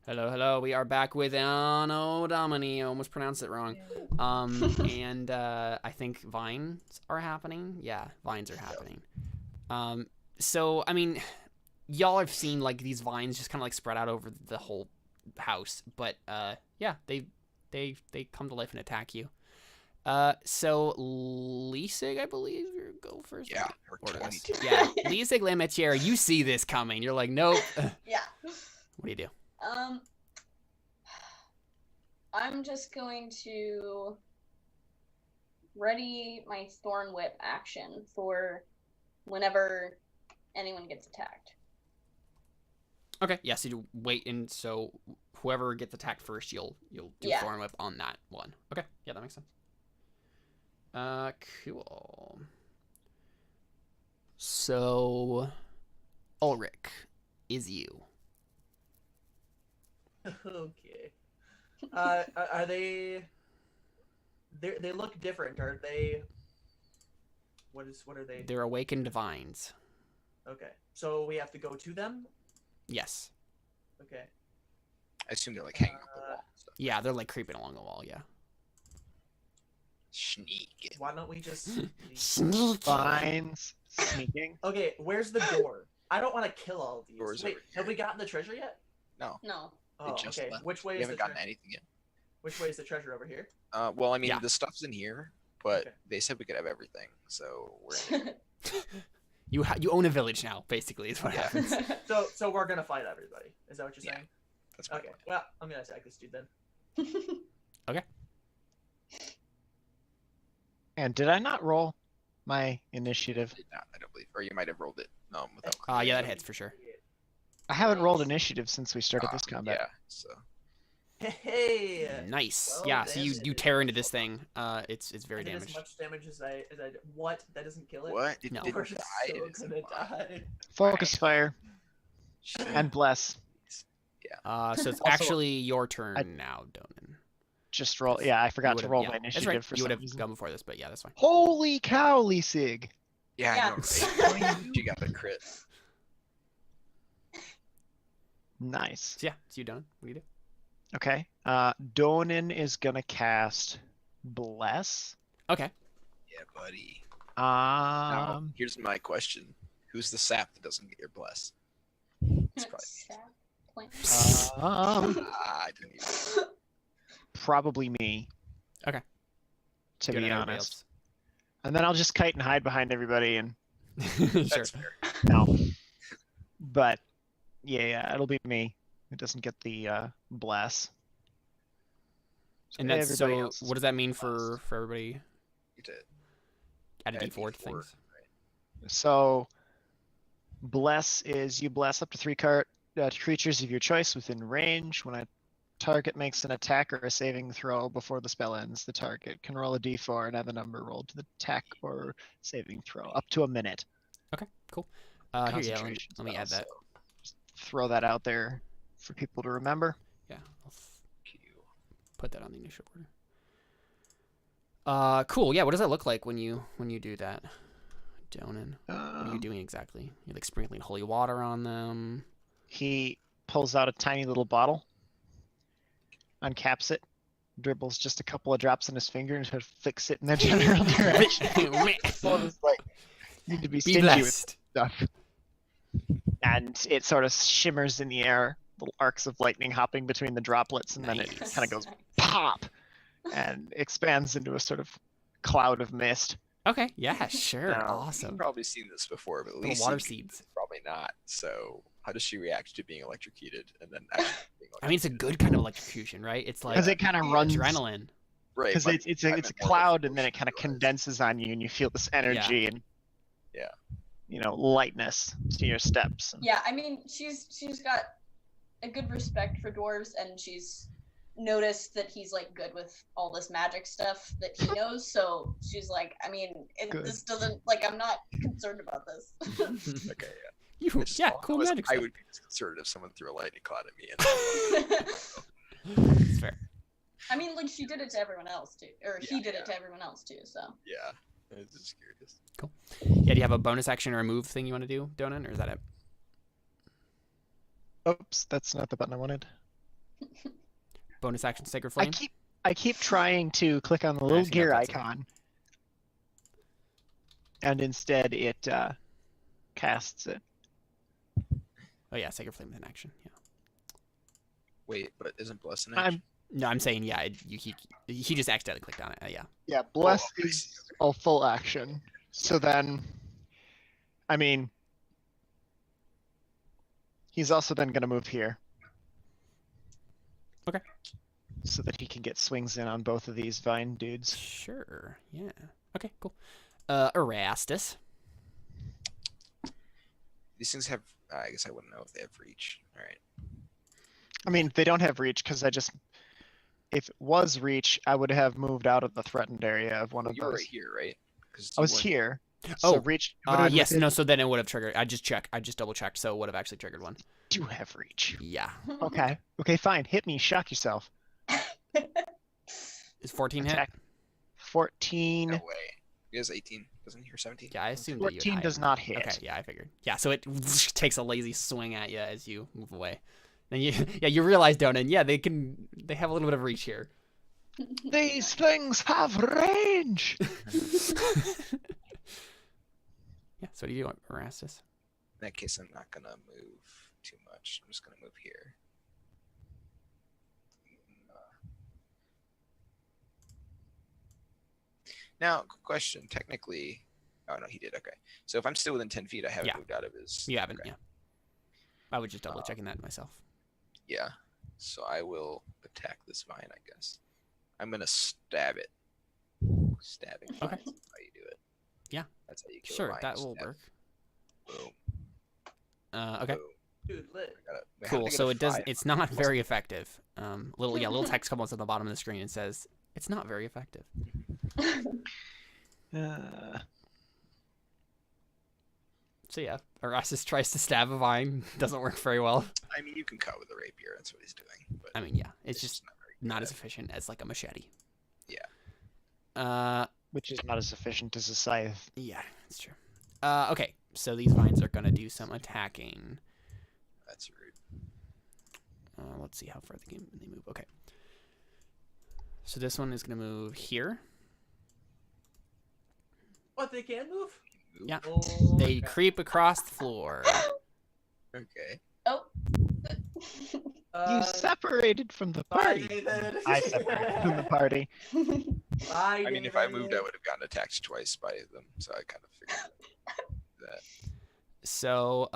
Hello, hello. We are back with Anno Domini. I almost pronounced it wrong. And I think vines are happening. Yeah, vines are happening. So I mean, y'all have seen like these vines just kind of like spread out over the whole house, but yeah, they come to life and attack you. So Leesig, I believe, you go first. Yeah, or 22. Yeah, Leesig Lemetier, you see this coming. You're like, nope. Yeah. What do you do? I'm just going to ready my Thorn Whip action for whenever anyone gets attacked. Okay, yeah, so you wait, and so whoever gets attacked first, you'll do Thorn Whip on that one. Okay, yeah, that makes sense. Cool. So, Ulrich, is you. Okay. Are they? They look different. Are they? What are they? They're awakened divines. Okay. So we have to go to them. Yes. Okay. I assume they're like hanging up the wall and stuff. Yeah, they're like creeping along the wall. Yeah. Sneak. Why don't we just Sneak. Vines sneaking. Okay, where's the door? I don't want to kill all of these. Door's Wait, over have here. we gotten the treasure yet? No. No. Oh, just okay. left. Which way We is haven't the gotten treasure? anything yet. Which way is the treasure over here? Well, I mean, Yeah. the stuff's in here, but Okay. they said we could have everything, so we're in it. You own a village now, basically, is what Yeah. happens. So we're gonna fight everybody. Is that what you're Yeah. saying? That's my Okay. plan. Well, I'm gonna attack this dude then. Okay. And did I not roll my initiative? Did not, I don't believe, or you might have rolled it without. Yeah, that hits for sure. I haven't rolled initiative since we started this combat. Yeah, so Hey. Nice. Well, Yeah, so you damn. tear into this thing. It's very I did damaged. as much damage as I did. What? That doesn't kill it? what? It No. didn't We're die. so It isn't gonna fine. die. Focus fire Shit. and bless. So it's Also, actually your turn now, Donan. Just roll. Yeah, I forgot to roll my That's initiative right. for You would some have reason. gone before this, but yeah, that's fine. Holy cow, Leesig! Yeah, Yeah. I know, right? You got the crit. Nice. So yeah, it's you, Donan. What do you do? Okay. Donan is gonna cast Bless. Yeah, Okay. buddy. Now, Um, here's my question: who's the sap that doesn't get your bless? It's probably Sap plant. I didn't even. probably me. Okay. To Good be on everybody honest. And then I'll just kite and hide behind everybody and else. Sure. That's fair. no. But yeah, it'll be me who doesn't get the bless. And that's Everybody so. else is What does that mean for everybody? You did. Add a Add D4 to D4, things. So, bless is you bless up to three creatures of your choice within range. When a target makes an attack or a saving throw before the spell ends, the target can roll a d4 and have a number rolled to the attack or saving throw up to a minute. Okay. Cool. Here, yeah. Let me Concentration add that. spell, so just throw that out there for people to remember. Yeah. I'll Q. put that on the initial order. Cool. Yeah. What does that look like when you do that, Donan? What are you doing exactly? You're like sprinkling holy water on them. He pulls out a tiny little bottle, uncaps it, dribbles just a couple of drops in his finger, and sort of flicks it in the general direction. So it's like, need to be Be stingy with blessed. stuff. And it sort of shimmers in the air, little arcs of lightning hopping between the droplets, and then it Nice. kind of goes pop and expands into a sort of cloud of mist. Okay. Yeah. Sure. No. You've Awesome. probably seen this before, but at Little least water seeds. probably not. So, how does she react to being electrocuted and then actually being I mean, it's a good kind of electrocution, right? It's like Because it kind of runs, adrenaline. right? because but it's I a meant more cloud, the and then it kind of motion condenses on you, and you feel this energy and Yeah. lightness to your steps. Yeah, I mean, she's got a good respect for dwarves, and she's noticed that he's like good with all this magic stuff that he knows. So she's like, I mean, Good. this doesn't like I'm not concerned about this. Okay, yeah. You, I just yeah, thought cool I magic I stuff. would be disconcerted if someone threw a lightning cloud at me. It's fair. I mean, like she did it to everyone else too, or he Yeah, did it yeah. to everyone else too. So Yeah, I was just curious. Yeah, do you have a bonus action or a move thing you want to do, Donan, or is that it? Oops, that's not the button I wanted. Bonus action, Sacred I Flame. keep trying to click on the little Actually, no, gear that's it. icon, and instead it casts it. Oh yeah, Sacred Flame with an action. Yeah. Wait, but isn't bless an I'm action? No, I'm saying yeah. He just accidentally clicked on it. Yeah. Yeah, bless I see, is a full action. So then, I mean, he's also then going to move here. Okay. So that he can get swings in on both of these vine dudes. Sure. Yeah. Okay. Cool. Erastus. These things have. I guess I wouldn't know if they have reach. All right. I mean, they don't have reach because if it was reach, I would have moved out of the threatened area of one Well, of you were those. right here, right? Because I was here. Oh, So reach. would have Yes. been No. So then it would have triggered. I just double checked. So it would have actually triggered one. Do have reach. Yeah. Okay. Okay, fine. Hit me. Shock yourself. Is 14 hit? Attack. 14. No way. He has 18. Doesn't he? Or 17? Yeah, I assumed that you 14 does not hit. Okay, yeah, I figured. Yeah, so it takes a lazy swing at you as you move away. Then you realize, Donan, yeah, they have a little bit of reach here. These things have range. Yeah, so what do you do, Erastus? In that case, I'm not gonna move too much. I'm just gonna move here. Now, quick question. Technically, oh no, he did. Okay. So if I'm still within 10 feet, I haven't Yeah. moved out of his. You haven't, Okay. yeah. I was just double checking that myself. Yeah. So I will attack this vine, I guess. I'm gonna stab it. Stabbing. Okay. That's how you do it. Yeah. That's how you kill a Sure, vine. that You will stab work. it. Boom. Okay, Boom. Dude, lit. We have cool. to get So a it does. 5. It's not very effective. Little text comes at the bottom of the screen and says it's not very effective. So yeah, Erastus tries to stab a vine, doesn't work very well. I mean, you can cut with a rapier. That's what he's doing. But I mean, yeah, it's just not very good not at as it. efficient as like a machete. Yeah. Which is not as efficient as a scythe. Yeah, it's true. Okay, so these vines are gonna do some attacking. That's rude. Let's see how far they move. Okay. So this one is gonna move here. What, they can move? Move. Yeah. Oh, They okay. creep across the floor. Okay. Oh. You separated from the bye, party. David. I separated from the party. Bye, I mean, if I moved, I David. would have gotten attacked twice by them. So I kind of figured that. So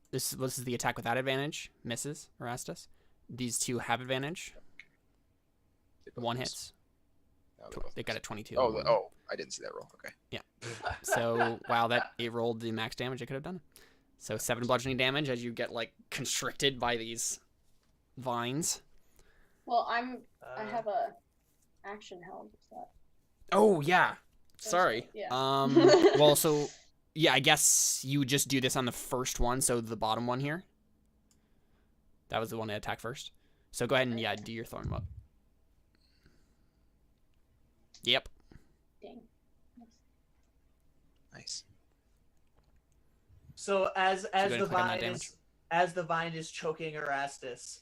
this is the attack without advantage. Misses, Erastus. These two have advantage. They both One miss. hits. No, they both They got miss. a 22. Oh, I didn't see that roll. Okay. So wow, it rolled the max damage it could have done. So 7 bludgeoning damage as you get like constricted by these vines. Well, I have a action held. Is that? Oh yeah. Sorry. Yeah. Well, so yeah, I guess you would just do this on the first one, so the bottom one here. That was the one that attacked first. So go ahead and do your thorn whip. Yep. Dang. Nice. So as go ahead the and click on that vine damage. as the vine is choking Erastus,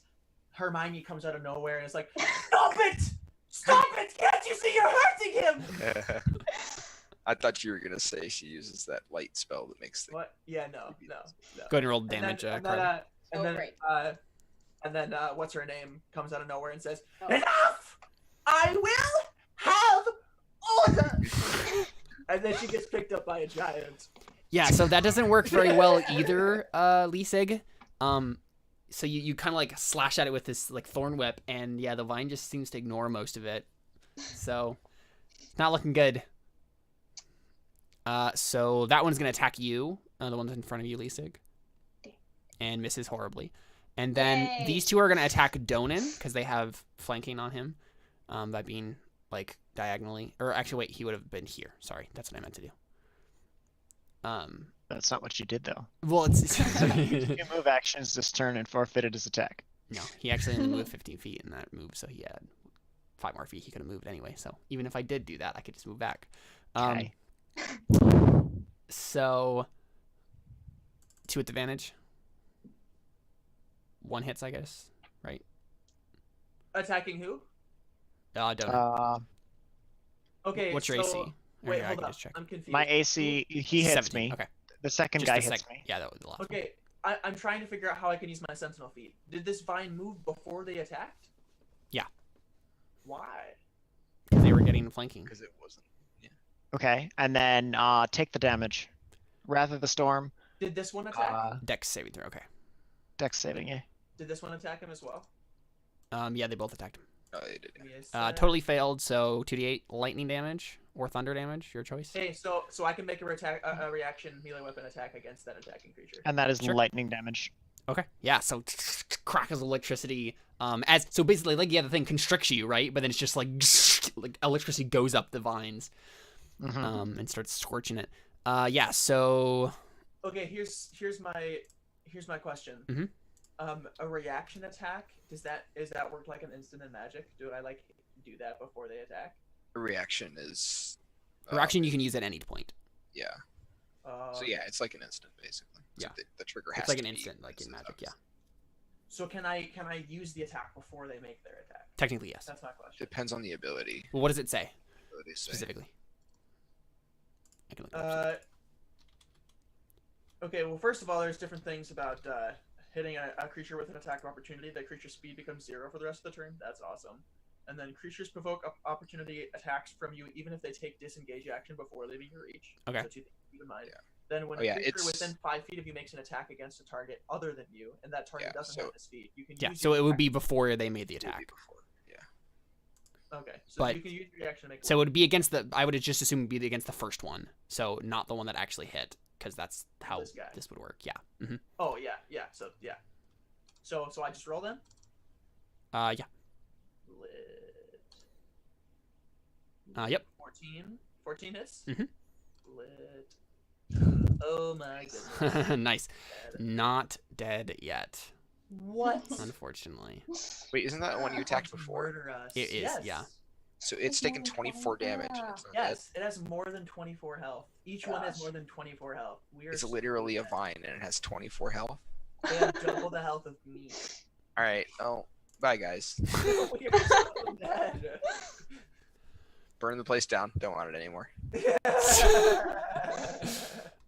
Hermione comes out of nowhere and is like, "Stop it! Stop it! Can't you see you're hurting him?" I thought you were gonna say she uses that light spell that makes the. What? Yeah, no. Go ahead and roll the And damage, then, Carter. and then what's her name comes out of nowhere and says, Oh. "Enough! I will have order." And then she gets picked up by a giant. Yeah, so that doesn't work very well either, Lisig. So you kind of like slash at it with this like thorn whip, and yeah, the vine just seems to ignore most of it. So it's not looking good. So that one's gonna attack you, the one's in front of you, Lisig, and misses horribly. And then Yay. these two are gonna attack Donan because they have flanking on him, by being like diagonally. Or actually, wait, he would have been here. Sorry, that's what I meant to do. That's not what you did, though. Well, it's Two move actions this turn and forfeited his attack. no, he actually only moved 15 feet in that move, so he had 5 more feet he could have moved anyway. So even if I did do that, I could just move back. Okay. So 2 with advantage. one hits, I guess. Right? Attacking who? I don't know. Okay. What's your AC? Wait, I hold can up. just check. I'm confused. My AC, he hits 17. me. Okay. The second Just guy the hits sec- me. Yeah, that was the last one. Okay, I'm trying to figure out how I can use my sentinel feat. Did this vine move before they attacked? Yeah. Why? Because they were getting flanking. Because it wasn't. Okay, and then take the damage. Wrath of the Storm, Did this one attack? Dex saving throw. Okay. Dex saving you. Did this one attack him as well? Yeah, they both attacked him. Oh, they did. Yeah. Yes, Totally failed. So 2d8 lightning damage or thunder damage, your choice. Hey, so I can make a reaction melee weapon attack against that attacking creature. And that is Sure. lightning damage. Okay. Yeah. So crackles electricity. So basically, like, yeah, the thing constricts you, right? But then it's just like electricity goes up the vines, Mhm. and starts scorching it. Yeah. So Okay, here's my question. Mhm. A reaction attack, is that work like an instant in Magic? Do I like do that before they attack? A reaction is. reaction you can use at any point. Yeah. So yeah, it's like an instant basically. So Yeah. the trigger has It's like to an be instant, like in Magic. Yeah. So can I use the attack before they make their attack? Technically, yes. That's my question. Depends on the ability. Well, what does it say Ability to say. specifically? I can look it up. Okay, well, first of all, there's different things about hitting a creature with an attack of opportunity. That creature's speed becomes 0 for the rest of the turn. That's awesome. And then creatures provoke opportunity attacks from you even if they take disengage action before leaving your reach. Okay. So keep in mind. Yeah. Then when Oh, a yeah, creature it's- within 5 feet of you makes an attack against a target other than you, and that target Yeah, doesn't so- have this feat, you can Yeah. use So your it would attack- be before they made the It would be attack. before. Yeah. Okay, so but- you can use your reaction to make. So it would be against the. I would just assume it'd be against the first one. So not the one that actually hit, because that's how This guy. this would work. Yeah. Mm-hmm. Oh yeah. So yeah. So I just roll then. Yeah. Lit. Yep. 14 hits. Mhm. Lit. Oh my goodness. Nice. Not dead yet, What? unfortunately. Wait, isn't that one you attacked before? Murder us. It is, Yes. yeah. So it's taken 24 damage. And it's not dead. Yes, it has more than 24 health. Each one has Gosh. more than 24 health. We are It's so literally a dead. vine and it has 24 health. They have double the health of me. All right. Oh, bye guys. We are so dead. Burn the place down. Don't want it anymore.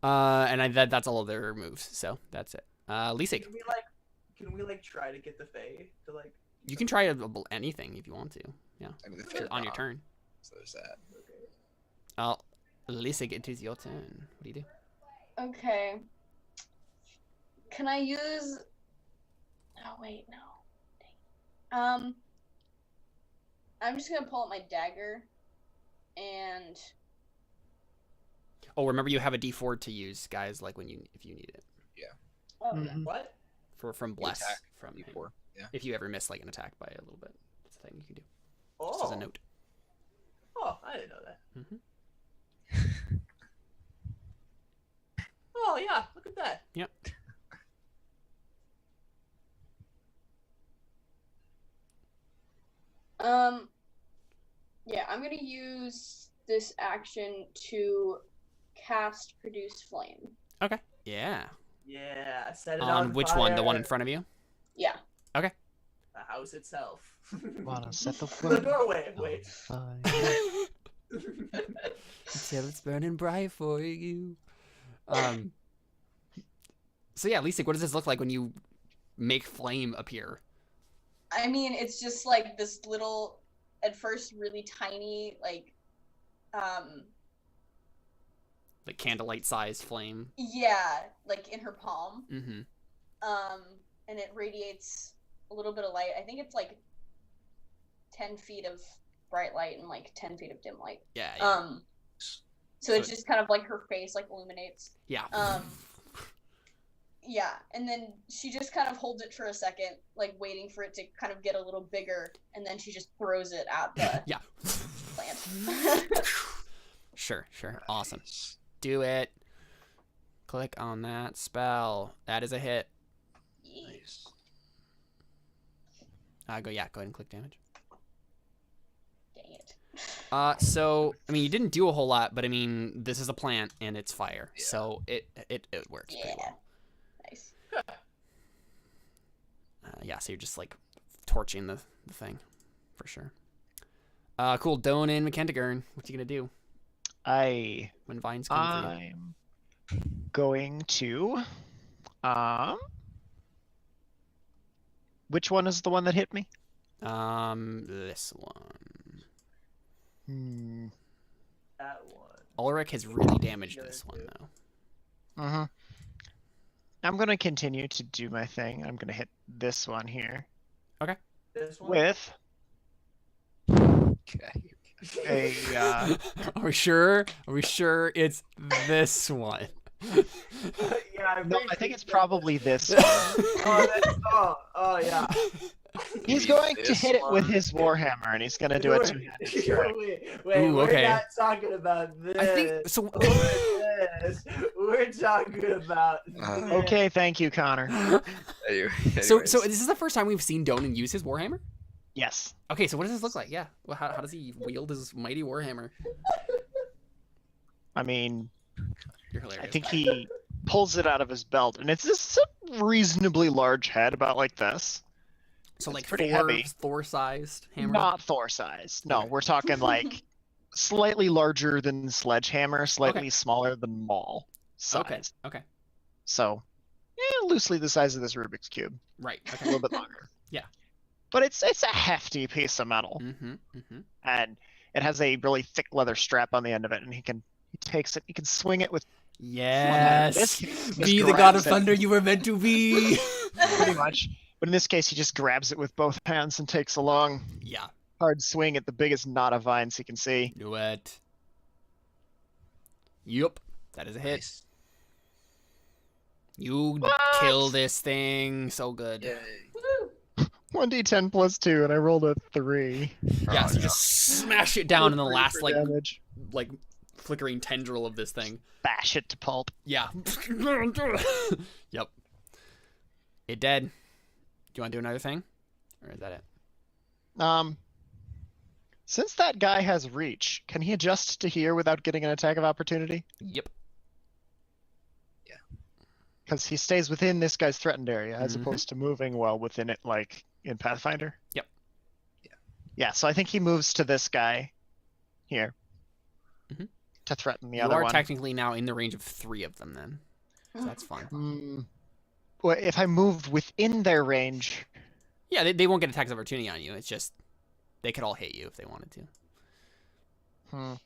And that's all of their moves. So that's it. Lisig, Can we try to get the Fae to like? you can try anything if you want to. I mean, the Just third on your turn. So there's that. Lisig, it is your turn. What do you do? Okay. Can I use? Oh wait, no. Dang. I'm just gonna pull out my dagger, and Oh, remember you have a D4 to use, guys. Like if you need it oh yeah. Mhm. What? from bless attack from him. D4. Yeah. If you ever miss like an attack by a little bit, that's a thing you can do. Oh. Just as a note. Oh, I didn't know that. Mm-hmm. Oh yeah, look at that. Yep. Yeah, I'm gonna use this action to cast Produce Flame. Okay. Yeah. Yeah, set it On which one? The one in fire. front of you? Yeah. The house itself. Wanna set the The flame doorway. Wait. on fire. Till it's burning bright for you. So yeah, Lisa, what does this look like when you make flame appear? I mean, it's just like this little, at first, really tiny, like Candlelight sized flame. yeah, like in her palm. Mm-hmm. And it radiates a little bit of light. I think it's like 10 feet of bright light and like 10 feet of dim light. Yeah. Yeah. So it's just kind of like her face like illuminates. Yeah. Yeah, and then she just kind of holds it for a second, like waiting for it to kind of get a little bigger, and then she just throws it at the Yeah. plant. Sure. Awesome. Nice. Do it. Click on that spell. That is a hit. Nice. Go ahead and click damage. Dang it. So I mean, you didn't do a whole lot, but I mean, this is a plant and it's fire, Yeah. so it works pretty Yeah. well. Nice. Yeah, so you're just like torching the thing for sure. Cool. Doan and McKentigern, what you gonna do when vines come for you? I'm going to which one is the one that hit me? This one. That one. Ulrich has really damaged this one though. Mm-hmm. I'm gonna continue to do my thing. I'm gonna hit this one here This one. with Okay. a Are we sure? Are we sure it's this one? Yeah, no, I think it's probably this one. Oh yeah. He's going to This hit it with one. his warhammer, and he's gonna do a two-handed strike. Wait, Ooh, we're okay. not talking about this. I think so. We're talking about this. Okay, thank you, Connor. So Anyways. this is the first time we've seen Donan use his warhammer. Yes. Okay, so what does this look like? Yeah, well, how does he wield his mighty warhammer? I mean, You're hilarious. I think he pulls it out of his belt, and it's just a reasonably large head, about like this. so. it's Like pretty heavy. Thor-sized hammer. Not Thor sized. No, Okay. we're talking like slightly larger than Sledgehammer, slightly smaller than Maul size. Okay. Okay. So, yeah, loosely the size of this Rubik's Cube. Right. A Okay. little bit longer. Yeah. But it's a hefty piece of metal, Mm-hmm. Mm-hmm. and it has a really thick leather strap on the end of it, and he takes it, he can swing it with Yes. This just Be the god grabs of it. thunder you were meant to be. pretty much. But in this case, he just grabs it with both hands and takes a long, Yeah. hard swing at the biggest knot of vines he can see. Do it. Yup. That is a hit. Nice. You What? kill this thing so good. Yay. Woo! 1d10 plus 2, and I rolled a 3. Yeah, Oh, so you no. just smash it down in the Three last for like damage. flickering tendril of this thing. Bash it to pulp. Yeah. Yep. It dead. Do you want to do another thing? Or is that it? Since that guy has reach, can he adjust to here without getting an attack of opportunity? Yep. Because he stays within this guy's threatened area, as Mhm. opposed to moving well within it, like in Pathfinder. Yep. Yeah. Yeah, so I think he moves to this guy here Mhm. to threaten the You other are one. technically now in the range of 3 of them then. So that's fun. Well, if I moved within their range, Yeah, they won't get attacks of opportunity on you. It's just they could all hit you if they wanted to.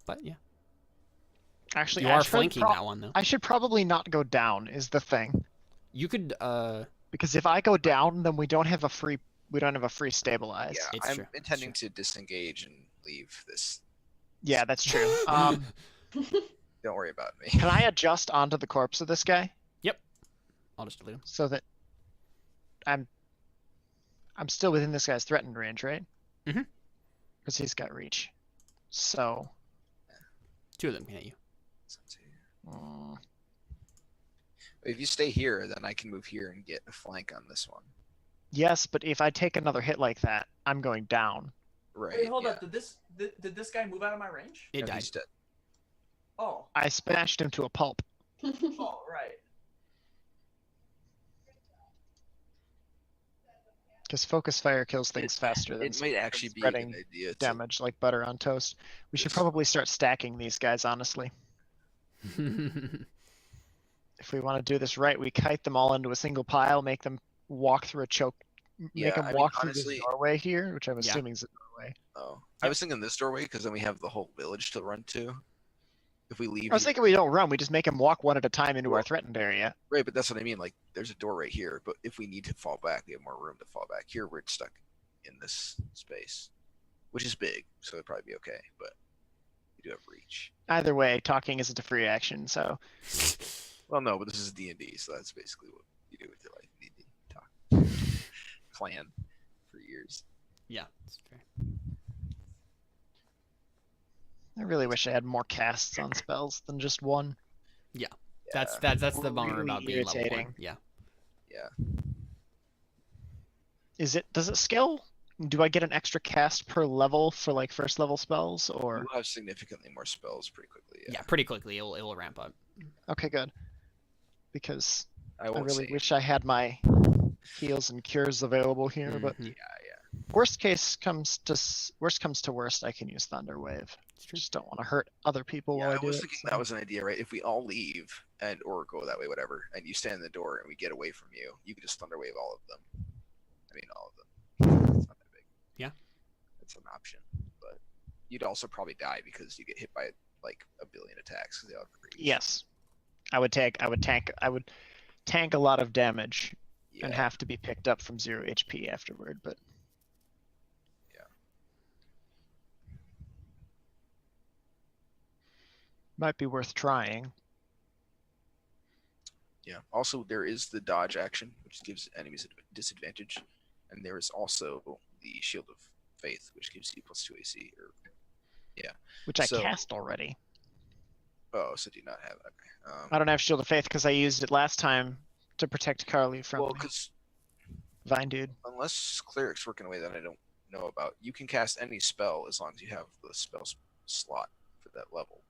But yeah. actually, You I are should flanking that one though. I should probably not go down. Is the thing. You could Because if I go down, then we don't have a free stabilize. Yeah, It's I'm true, it's intending to disengage and leave this. Yeah, that's true. Don't worry about me. Can I adjust onto the corpse of this guy I'll just delete him. so that I'm still within this guy's threatened range, right? Mhm. Because he's got reach. So 2 of them can hit you. If you stay here, then I can move here and get a flank on this one. yes, but if I take another hit like that, I'm going down. Right. Wait, hold yeah. up. Did this guy move out of my range? It No, died. he's dead. Oh. I smashed him to a pulp. Oh, right. Because focus fire kills things faster than It might actually be a spreading good idea to damage like butter on toast. We should probably start stacking these guys, honestly. If we want to do this right, we kite them all into a single pile, make them walk through a choke, Yeah, make them I mean, walk through honestly- this doorway here, which I'm Yeah. assuming is a doorway. Oh, I was thinking this doorway because then we have the whole village to run to. If we leave, I was here- thinking we don't run, we just make them walk one at a time into our threatened area. right, but that's what I mean. Like, there's a door right here, but if we need to fall back, we have more room to fall back. Here, we're stuck in this space, which is big, so it'd probably be okay. But we do have reach. Either way, talking isn't a free action, so Well, no, but this is D&D, so that's basically what you do with your life. D&D talk, plan for years. Yeah, that's fair. I really wish I had more casts on spells than just one. That's the bummer Really about being level 1. irritating. Yeah. Does it scale? Do I get an extra cast per level for like first level spells, or We'll have significantly more spells pretty quickly. Yeah, pretty quickly it'll ramp up. okay, good. Because I I won't really say. wish I had my heals and cures available here, but Mhm. worst comes to worst, I can use Thunder Wave. It's true. Just don't want to hurt other people Yeah, while I I do was it. thinking so- that was an idea, right? If we all leave and or go that way, whatever, and you stand in the door and we get away from you, you can just Thunderwave all of them. I mean, all of them. It's not that big. Yeah. It's an option, but you'd also probably die because you get hit by like a billion attacks because they all have freeze. Yes, I would tank a lot of damage Yeah. and have to be picked up from 0 HP afterward, but Yeah. might be worth trying. Yeah. Also, there is the dodge action, which gives enemies a disadvantage, and there is also the Shield of Faith, which gives you +2 AC. Which I So- cast already. Oh, so do you not have? Okay. I don't have Shield of Faith because I used it last time to protect Carly from Well, because Vine Dude. unless clerics work in a way that I don't know about, you can cast any spell as long as you have the spell slot for that level.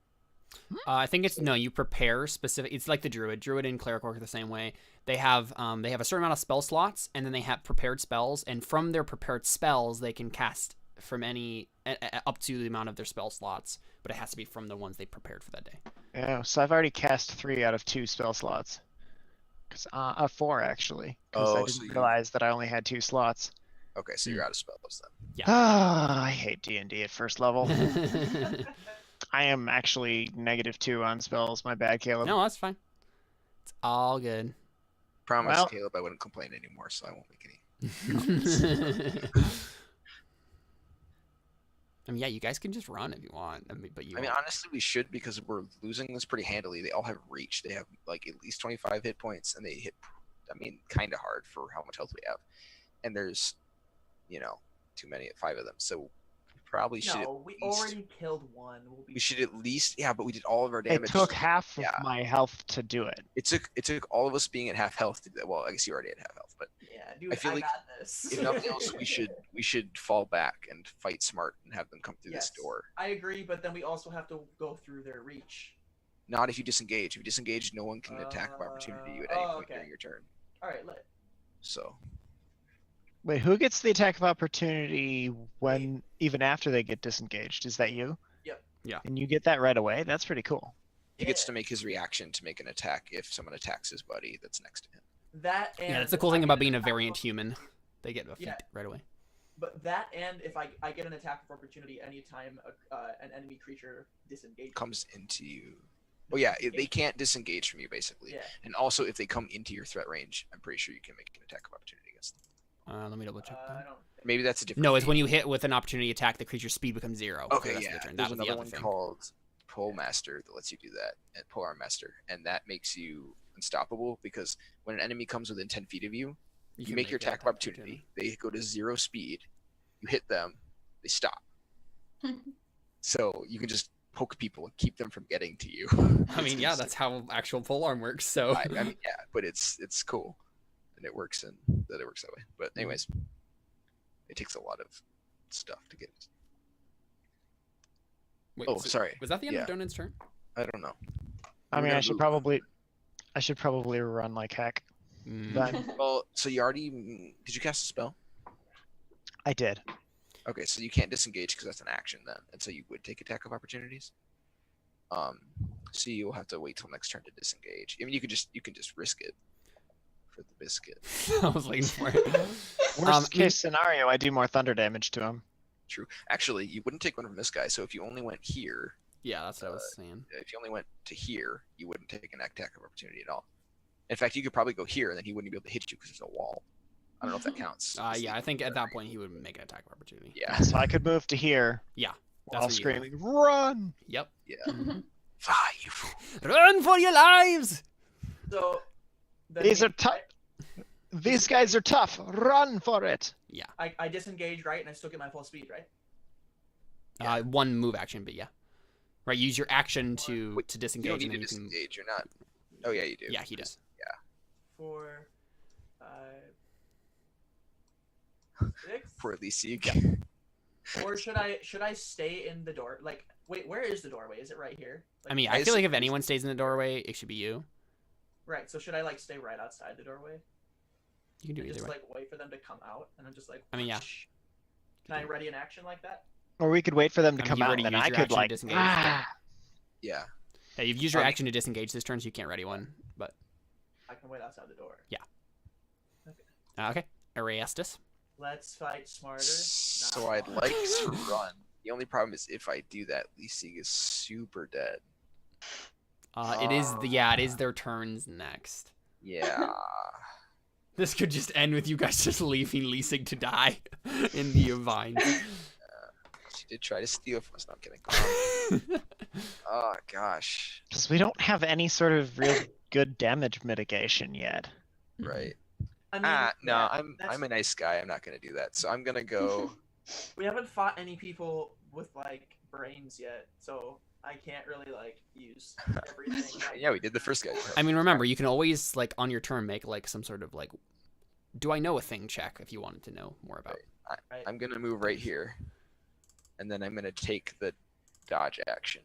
I think it's no. You prepare specific. It's like the druid. Druid and cleric work the same way. They have a certain amount of spell slots, and then they have prepared spells. And from their prepared spells, they can cast from any up to the amount of their spell slots. But it has to be from the ones they prepared for that day. Yeah, so I've already cast 3 out of 2 spell slots. 4 actually, because I Oh, didn't so you- realize that I only had 2 slots. Okay, so you're out of spells then. I hate D&D at first level. I am actually -2 on spells. My bad, Caleb. No, that's fine. It's all good. Promise, Well- Caleb, I wouldn't complain anymore, so I won't make any. I mean, yeah, you guys can just run if you want. I mean, but you. I mean, honestly, we should because we're losing this pretty handily. They all have reach. They have like at least 25 hit points, and they hit. I mean, kind of hard for how much health we have. And there's, too many at 5 of them. So we probably should. No, we already killed one. We should at least. Yeah, but we did all of our It damage. took half of Yeah. my health to do it. It took all of us being at half health to do that. Well, I guess you already had half health, but Yeah, dude, I feel like got this. if nothing else, we should fall back and fight smart and have them come through Yes, this door. I agree, but then we also have to go through their reach. Not if you disengage. If you disengage, no one can attack of opportunity you at any point okay. during your turn. All right, let. So Wait, who gets the attack of opportunity even after they get disengaged? Is that you? Yep. Yeah. And you get that right away? That's pretty cool. he gets to make his reaction to make an attack if someone attacks his buddy that's next to him. That and Yeah, that's the cool thing about being a attack of variant human. They get a feat Yeah. right away. But that and if I get an attack of opportunity anytime an enemy creature disengages. Comes into you. Oh yeah, they can't disengage from you basically. Yeah. And also, if they come into your threat range, I'm pretty sure you can make an attack of opportunity against them. Let me double check I that. don't. Maybe that's a different. No, it's feat. when you hit with an opportunity attack, the creature's speed becomes 0. for the Okay, rest of yeah. the turn. That There's was the another other one thing. called Pole Master that lets you do that, and Polearm Master, and that makes you unstoppable because when an enemy comes within 10 feet of you, you can make your that attack of opportunity. They go to 0 speed. You hit them, they stop. So you can just poke people and keep them from getting to you. I mean, yeah, that's how actual polearm works. So I mean, yeah, but it's cool, and it works that way. But anyways, it takes a lot of stuff to get. Wait, Oh, so sorry. was that the end Yeah. of Donan's turn? I don't know. I We're mean, gonna I should probably run like heck. Mm. Then Well, so you already did you cast a spell? I did. Okay, so you can't disengage because that's an action then, and so you would take attack of opportunities. So you'll have to wait till next turn to disengage. I mean, you can just risk it for the biscuit. I was waiting for it. Worst case scenario, I do more thunder damage to him. True. Actually, you wouldn't take one from this guy. So if you only went here, Yeah, that's what I was saying. if you only went to here, you wouldn't take an attack of opportunity at all. In fact, you could probably go here, and then he wouldn't be able to hit you because there's a wall. I don't know if that counts. It's Yeah, I legal think at for that point he would make an attack of opportunity. Yeah. So I could move to here. Yeah, While that's where you screaming, "Run!" Yep. Yeah. Fly, you fool. Run for your lives! So. then These we- are tough. These guys are tough. Run for it. I disengage, right, and I still get my full speed, right? One move action, but yeah. Right, use your action to Wait, You disengage, don't need and to then you can. disengage. You're not. Oh yeah, you do. Yeah, he does. 4, 6. For at least you Or should I stay in the door? Like, wait, where is the doorway? Is it right here? Like, I mean, I I feel like if assume- anyone stays in the doorway, it should be you. right. So should I like stay right outside the doorway? You can do and either just way. like wait for them to come out, and I'm just like. I mean, yeah. Can I ready an action like that? Or we could wait for them to I mean, come you've out, already and used I your could action to like. disengage. Yeah. Yeah, you've used your action to disengage this turn, so you can't ready one. But I can wait outside the door. okay, Erastus. Let's fight smarter. So I'd like to run. The only problem is if I do that, Leasing is super dead. It is their turns next. Yeah. This could just end with you guys just leaving Leasing to die in the vines. She did try to steal from us. No, I'm kidding. Oh gosh. Because we don't have any sort of real good damage mitigation yet. Right. I mean, No, yeah, I'm that's- a nice guy. I'm not gonna do that. So I'm gonna go. We haven't fought any people with like brains yet, so I can't really like use everything. Yeah, we did the first guy. I mean, remember, you can always, like, on your turn, make, like, some sort of, like, do I know a thing check if you wanted to know more about it. Right. I'm gonna move right here, and then I'm gonna take the dodge action.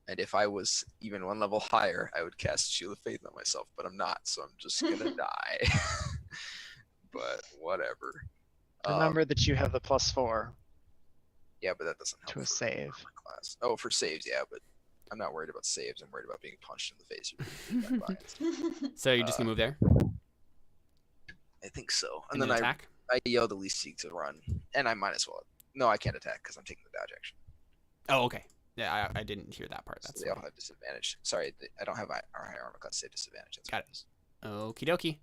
And if I was even one level higher, I would cast Shield of Faith on myself, but I'm not, so I'm just gonna die. But whatever. Remember that you have the +4 Yeah, but that doesn't help to a for save. my class. Oh, for saves, yeah, but I'm not worried about saves. I'm worried about being punched in the face. By vines. So you're just gonna move there? I think so. And And then then attack? I yell to Leasing to run, and I might as well. No, I can't attack because I'm taking the dodge action. Oh, okay. Yeah, I didn't hear that part. So That's they all fine. have disadvantage. Sorry, I don't have our high armor class save disadvantage. That's Got what it. is. Okie dokie.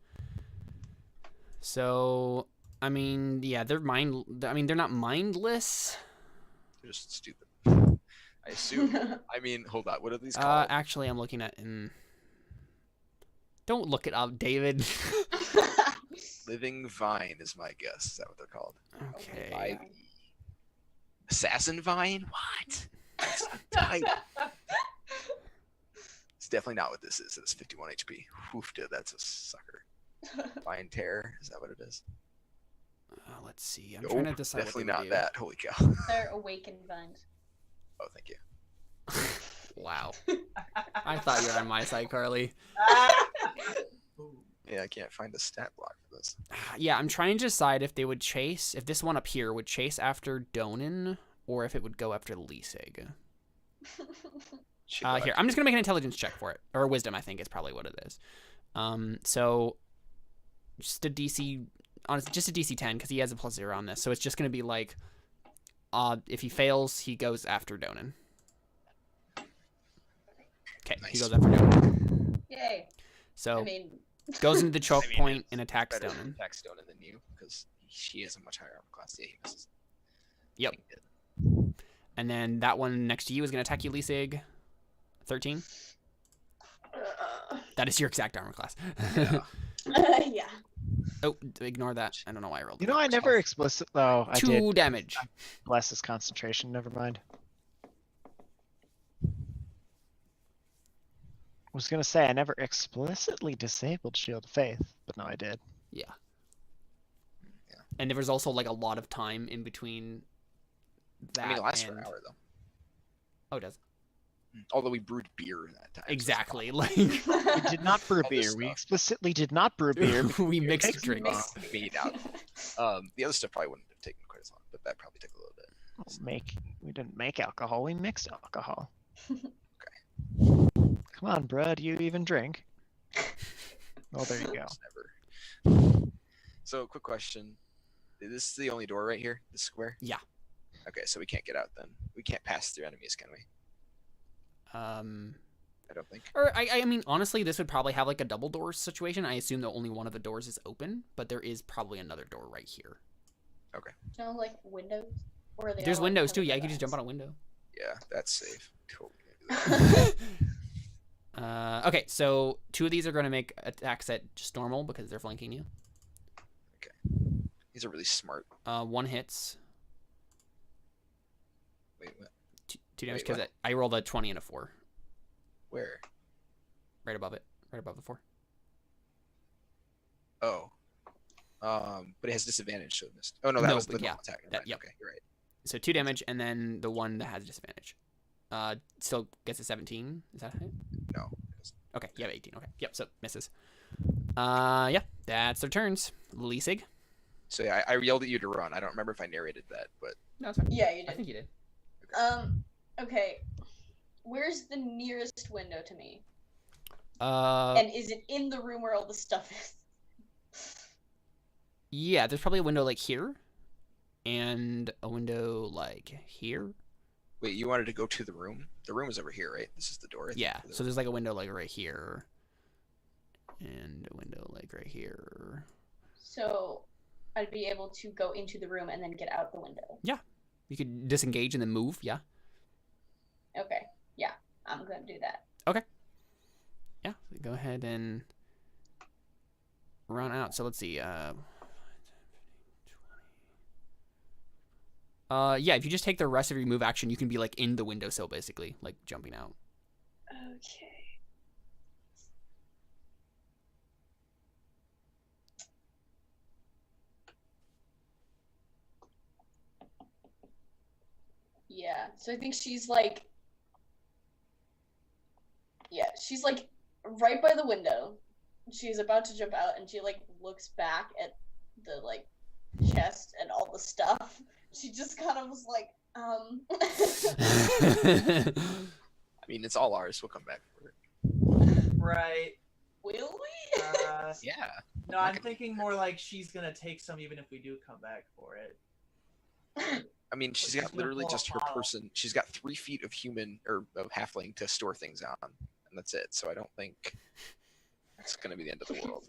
So, I mean, yeah, they're not mindless. They're just stupid. I assume. I mean, hold on. What are these called? Actually, I'm looking at. Don't look it up, David. Living Vine is my guess. Is that what they're called? Okay. Ivy. Assassin Vine? What? That's type. It's definitely not what this is. It's 51 HP. Oof, dude, that's a sucker. Vine Terror? Is that what it is? Let's see. I'm Nope, trying to decide definitely what they not would that. Holy cow. They're awakened vines. Oh, thank you. do. Wow. I thought you were on my side, Carly. Ooh. Yeah, I can't find a stat block for this. Yeah, I'm trying to decide if they would chase, if this one up here would chase after Donan, or if it would go after Leasig. Shit, Here, I'm just gonna make an intelligence check for it, or wisdom. I think is probably what it is. So just a DC, just a DC 10 because he has a +0 on this. So it's just gonna be like, if he fails, he goes after Donan. Okay, he Nice. goes after Donan. Yay. So I mean, goes into the choke I mean, point it's and attacks better to Donan. attack Stonen than you because she has a much higher armor class. Yeah, he misses. Yep. And then that one next to you is gonna attack you, Leasig. 13. That is your exact armor class. Yeah. yeah. Oh, ignore that. I don't know why I rolled. You know, I never explicit. Oh, I 2 did. damage. Bless his concentration. Never mind. I was gonna say I never explicitly disabled Shield of Faith, but no, I did. Yeah. And there was also like a lot of time in between that. I mean, it lasts for and... an hour though. Oh, it does. Although we brewed beer in that time. so it's Exactly. fine. Like We did not brew All this beer. We stuff. explicitly did not brew beer. we mixed Mixed drinks. Made out. The other stuff probably wouldn't have taken quite as long, but that probably took a little bit. We didn't make alcohol. We mixed alcohol. Come on, bro. Do you even drink? Oh, there you go. Almost never. So, quick question: is this the only door right here? This square? Yeah. Okay, so we can't get out then. We can't pass through enemies, can we? I don't think. Or I mean, honestly, this would probably have like a double door situation. I assume that only one of the doors is open, but there is probably another door right here. No, like windows? Or are they There's all, like, windows too. covered Yeah, in you could just jump vines? out a window. Yeah, that's safe. Totally gonna do that. Okay, so 2 of these are going to make attacks at just normal because they're flanking you. These are really smart. 1 hits, Wait, what? 2 damage Wait, because what? I rolled a 20 and a 4 Where? right above it, right above the 4. Oh. But it has disadvantage, so it missed. Oh no, that No, was the but yeah, normal attack. Never that- mind. yep. Okay, you're right. So 2 damage, and then the one that has disadvantage. Still gets a 17. Is that a hit? No. It doesn't. Okay, you have 18. Okay, yep. So misses. Yeah, that's their turns. Leasig. So yeah, I yelled at you to run. I don't remember if I narrated that, but No, it's fine. Yeah, you I did. think you did. Okay. Where's the nearest window to me? Uh, And is it in the room where all the stuff is? yeah, there's probably a window like here, and a window like here. wait, you wanted to go to the room? The room is over here, right? This is the door. I think, Yeah, for the- so there's like a window like right here, and a window like right here. So I'd be able to go into the room and then get out the window. You could disengage and then move. Yeah. Okay. Yeah, I'm gonna do that. Yeah. Go ahead and run out. So let's see. Yeah, if you just take the rest of your move action, you can be like in the windowsill, basically, like jumping out. Okay. Yeah, so I think she's like, yeah, she's like right by the window. She's about to jump out and she like looks back at the like chest and all the stuff. She just kind of was like, I mean, it's all ours. We'll come back for it. Right. will we? Yeah. No, I'm thinking more like she's gonna take some even if we do come back for it. I mean, she's She's got gonna literally pull just a her bottle. person. She's got 3 feet of human or of halfling to store things on, and that's it. So I don't think it's gonna be the end of the world.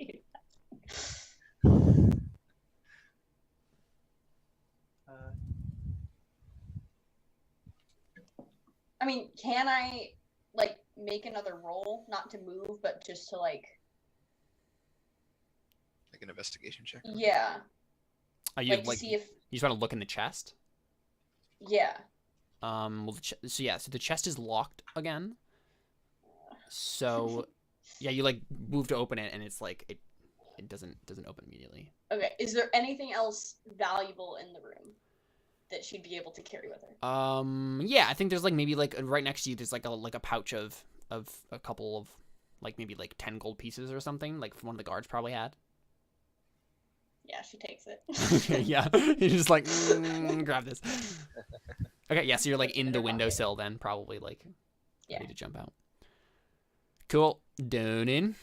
I mean, can I like make another roll, not to move, but just to like, Like an investigation check. yeah, You like to see if, you just want to look in the chest. yeah. Well, so the chest is locked again. So, yeah, you like move to open it, and it's like it doesn't open immediately. Okay, is there anything else valuable in the room that she'd be able to carry with her? Yeah, I think there's like maybe like right next to you, there's like a pouch of a couple of like maybe like 10 gold pieces or something, like one of the guards probably had. Yeah, she takes it. Yeah, you're just like grab this. Okay, yeah, so you're like in the windowsill then, probably like Yeah. ready to jump out. Cool, Donin.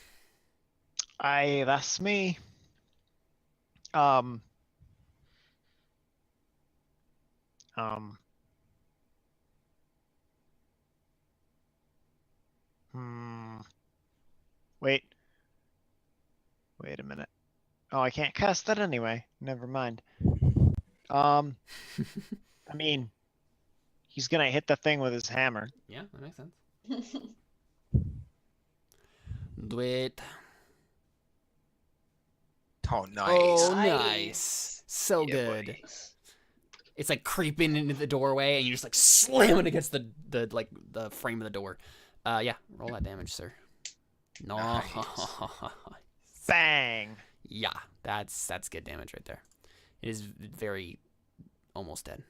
That's me. Wait. Wait a minute. Oh, I can't cast that anyway. Never mind. I mean, he's gonna hit the thing with his hammer. Yeah, that makes sense. Do it. Oh, nice. Oh, Nice. nice. So Yeah, good. buddy. It's like creeping into the doorway, and you just like slam it against the frame of the door. Yeah, roll that damage, sir. No. Nice. Bang! Yeah, that's good damage right there. It is very almost dead.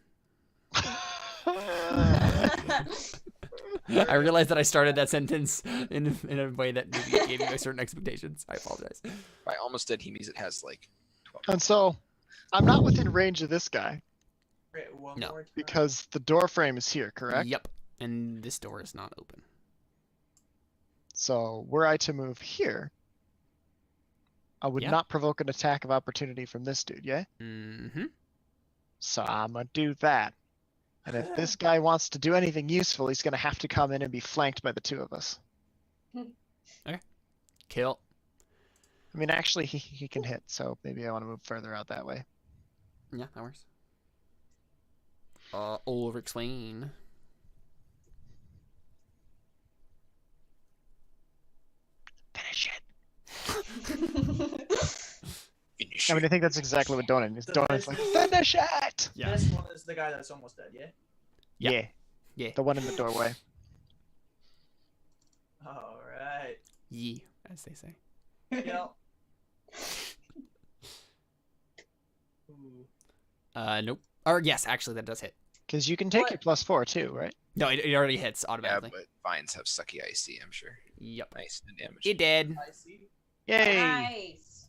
I realized that I started that sentence in a way that maybe gave you certain expectations. I apologize. By almost dead, he means it has like 12. And so, I'm not within range of this guy Wait, one No. more time. because the door frame is here, correct? Yep, and this door is not open. So, were I to move here, I would Yeah. not provoke an attack of opportunity from this dude, yeah? Mm-hmm. So I'm gonna do that. And if this guy wants to do anything useful, he's gonna have to come in and be flanked by the two of us. Kill. I mean, actually, he can hit, so maybe I want to move further out that way. Yeah, that works. Over-explain. Finish it. Finish I mean, I it. think that's exactly what Donan is. The Donan's like, finish it! Yeah. This one is the guy that's almost dead, yeah? Yeah. Yeah, Yeah. the one in the doorway. Alright. Ye, as they say. Yep. Ooh. Nope. Or yes, actually, that does hit. Because you can take What? your +4 too, right? No, it already hits Yeah, automatically. but vines have sucky IC, I'm sure. Yep. Nice and damage. It did. I see. Yay! Nice.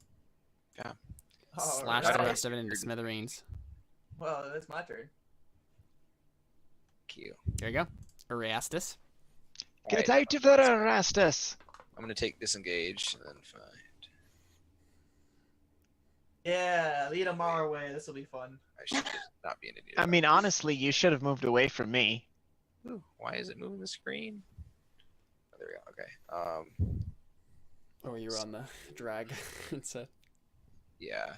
Slash the Alright. rest of it into smithereens. Well, that's my turn. Cute. There you go. Erastus. Get Alright, out of there, Erastus! I'm gonna take disengage and then find. Yeah, lead them our way. This will be fun. I should just not be an idiot. I mean, honestly, you should have moved away from me. Ooh, why is it moving the screen? Oh, there we go. Okay. Oh, you were on the drag. It's a... Yeah.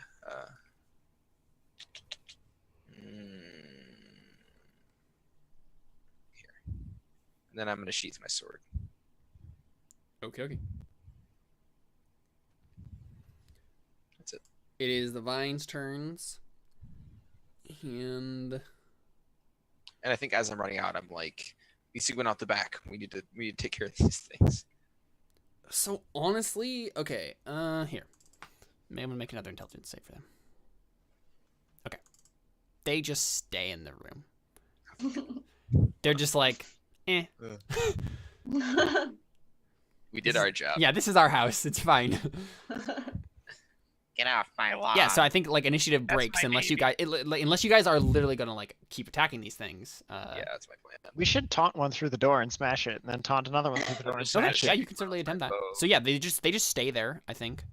Here. And then I'm gonna sheath my sword. Okay. That's it. It is the Vine's turns. And I think as I'm running out, I'm like, Lisa went out the back. We need to take care of these things. so honestly, okay, here. Maybe I'm gonna make another intelligence save for them. Okay. They just stay in the room. They're just like, eh. We did our job. Yeah, this is our house. It's fine. Get off my lawn. Yeah, so I think like initiative That's breaks my unless you baby. guys unless you guys are literally gonna like keep attacking these things. Yeah, that's my plan. We should taunt one through the door and smash it, and then taunt another one through the door and Okay, smash yeah, it. you can certainly attempt that. bow. So yeah, they just stay there, I think.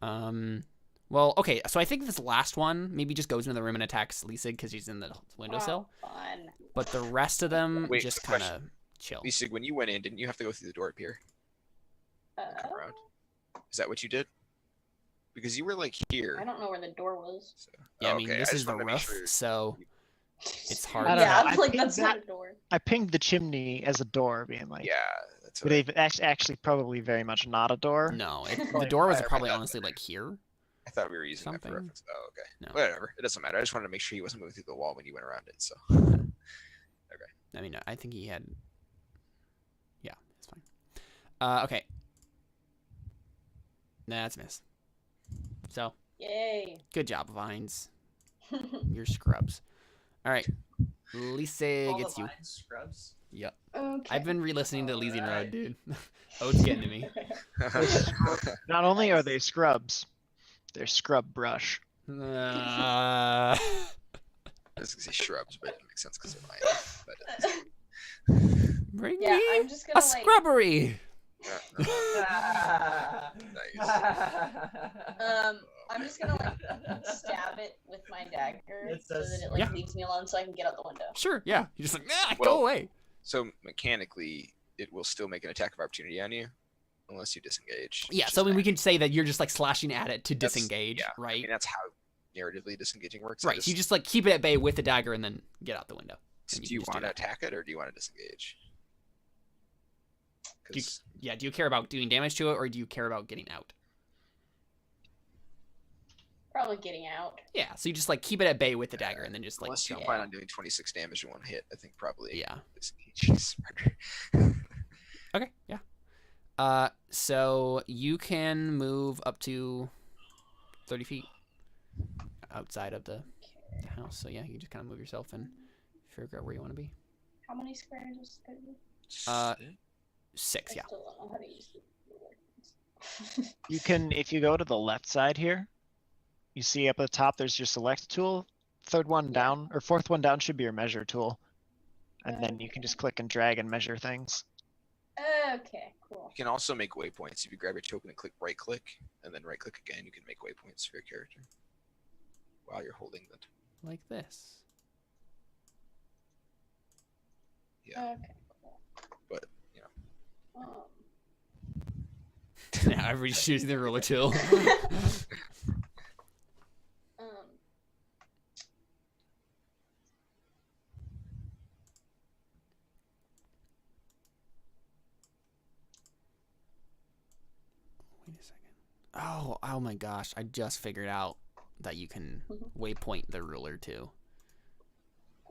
Well, okay, so I think this last one maybe just goes into the room and attacks Lisa because she's in the windowsill. Fun. But the rest of them Wait, just quick kind of chill. Lisa, when you went in, didn't you have to go through the door up here? Come around. Is that what you did? Because you were like here. I don't know where the door was. So. Yeah, I Oh, mean okay, this just is the wanted to make roof, sure. so it's hard. I don't Yeah, know. I'm I like, think that's not that- a door. I pinged the chimney as a door, being like, Yeah, that's but what they've actually probably very much not a door. No, the Like, door was I read probably that honestly better. like here. I thought we were using that Something. for reference. Oh, okay. No. Whatever. It doesn't matter. I just wanted to make sure he wasn't moving through the wall when you went around it. So. I mean, I think he had. Yeah, it's fine. Okay. That's a miss. So Yay. good job, Vines. You're scrubs. All right, Lisa All gets the you. vine scrubs. Yep. Okay. I've been re-listening to Elysian Road, Alright. dude. Oh, it's getting to me. Not only are they scrubs, they're scrub brush. Uh, I was gonna say shrubs, but it makes sense because they're mine. bring Yeah, me I'm just a gonna like scrubbery. But nice. I'm just gonna like stab it with my dagger It so says- that it like Yeah. leaves me alone so I can get out the window. Sure, yeah. You're just like, go Well, away. So mechanically, it will still make an attack of opportunity on you, unless you disengage. Yeah, which so I is mean, we fine. can say that you're just like slashing at it to That's- disengage, yeah, I right? mean, that's how narratively disengaging works. I Right. So you just like keep it at bay with the dagger and then get out the window. So and do you just do want to that. attack it or do you want to disengage? Do you- 'Cause- Yeah. Do you care about doing damage to it or do you care about getting out? Probably getting out. Yeah. So you just like keep it at bay with the dagger and then just like unless you jump. plan on doing 26 damage in one hit, I think probably Yeah. disengage is smarter. Okay. Yeah. So you can move up to 30 feet outside of the house. So yeah, you just kind of move yourself and figure out where you want to be. How many squares is it? 6. Yeah. I still don't know how to use the You can, if you go to the left side here, you see up at the top there's your select tool. Third one Yeah. down, or fourth one down should be your measure tool. And then you can just click and drag and measure things. Okay, cool. You can also make waypoints. If you grab your token and click right click, and then right click again, you can make waypoints for your character while you're holding the. Like this. Yeah, Okay, cool. but you know. Now everybody's choosing the ruler tool. Um, Wait a second. Oh my gosh! I just figured out that you can waypoint the ruler too.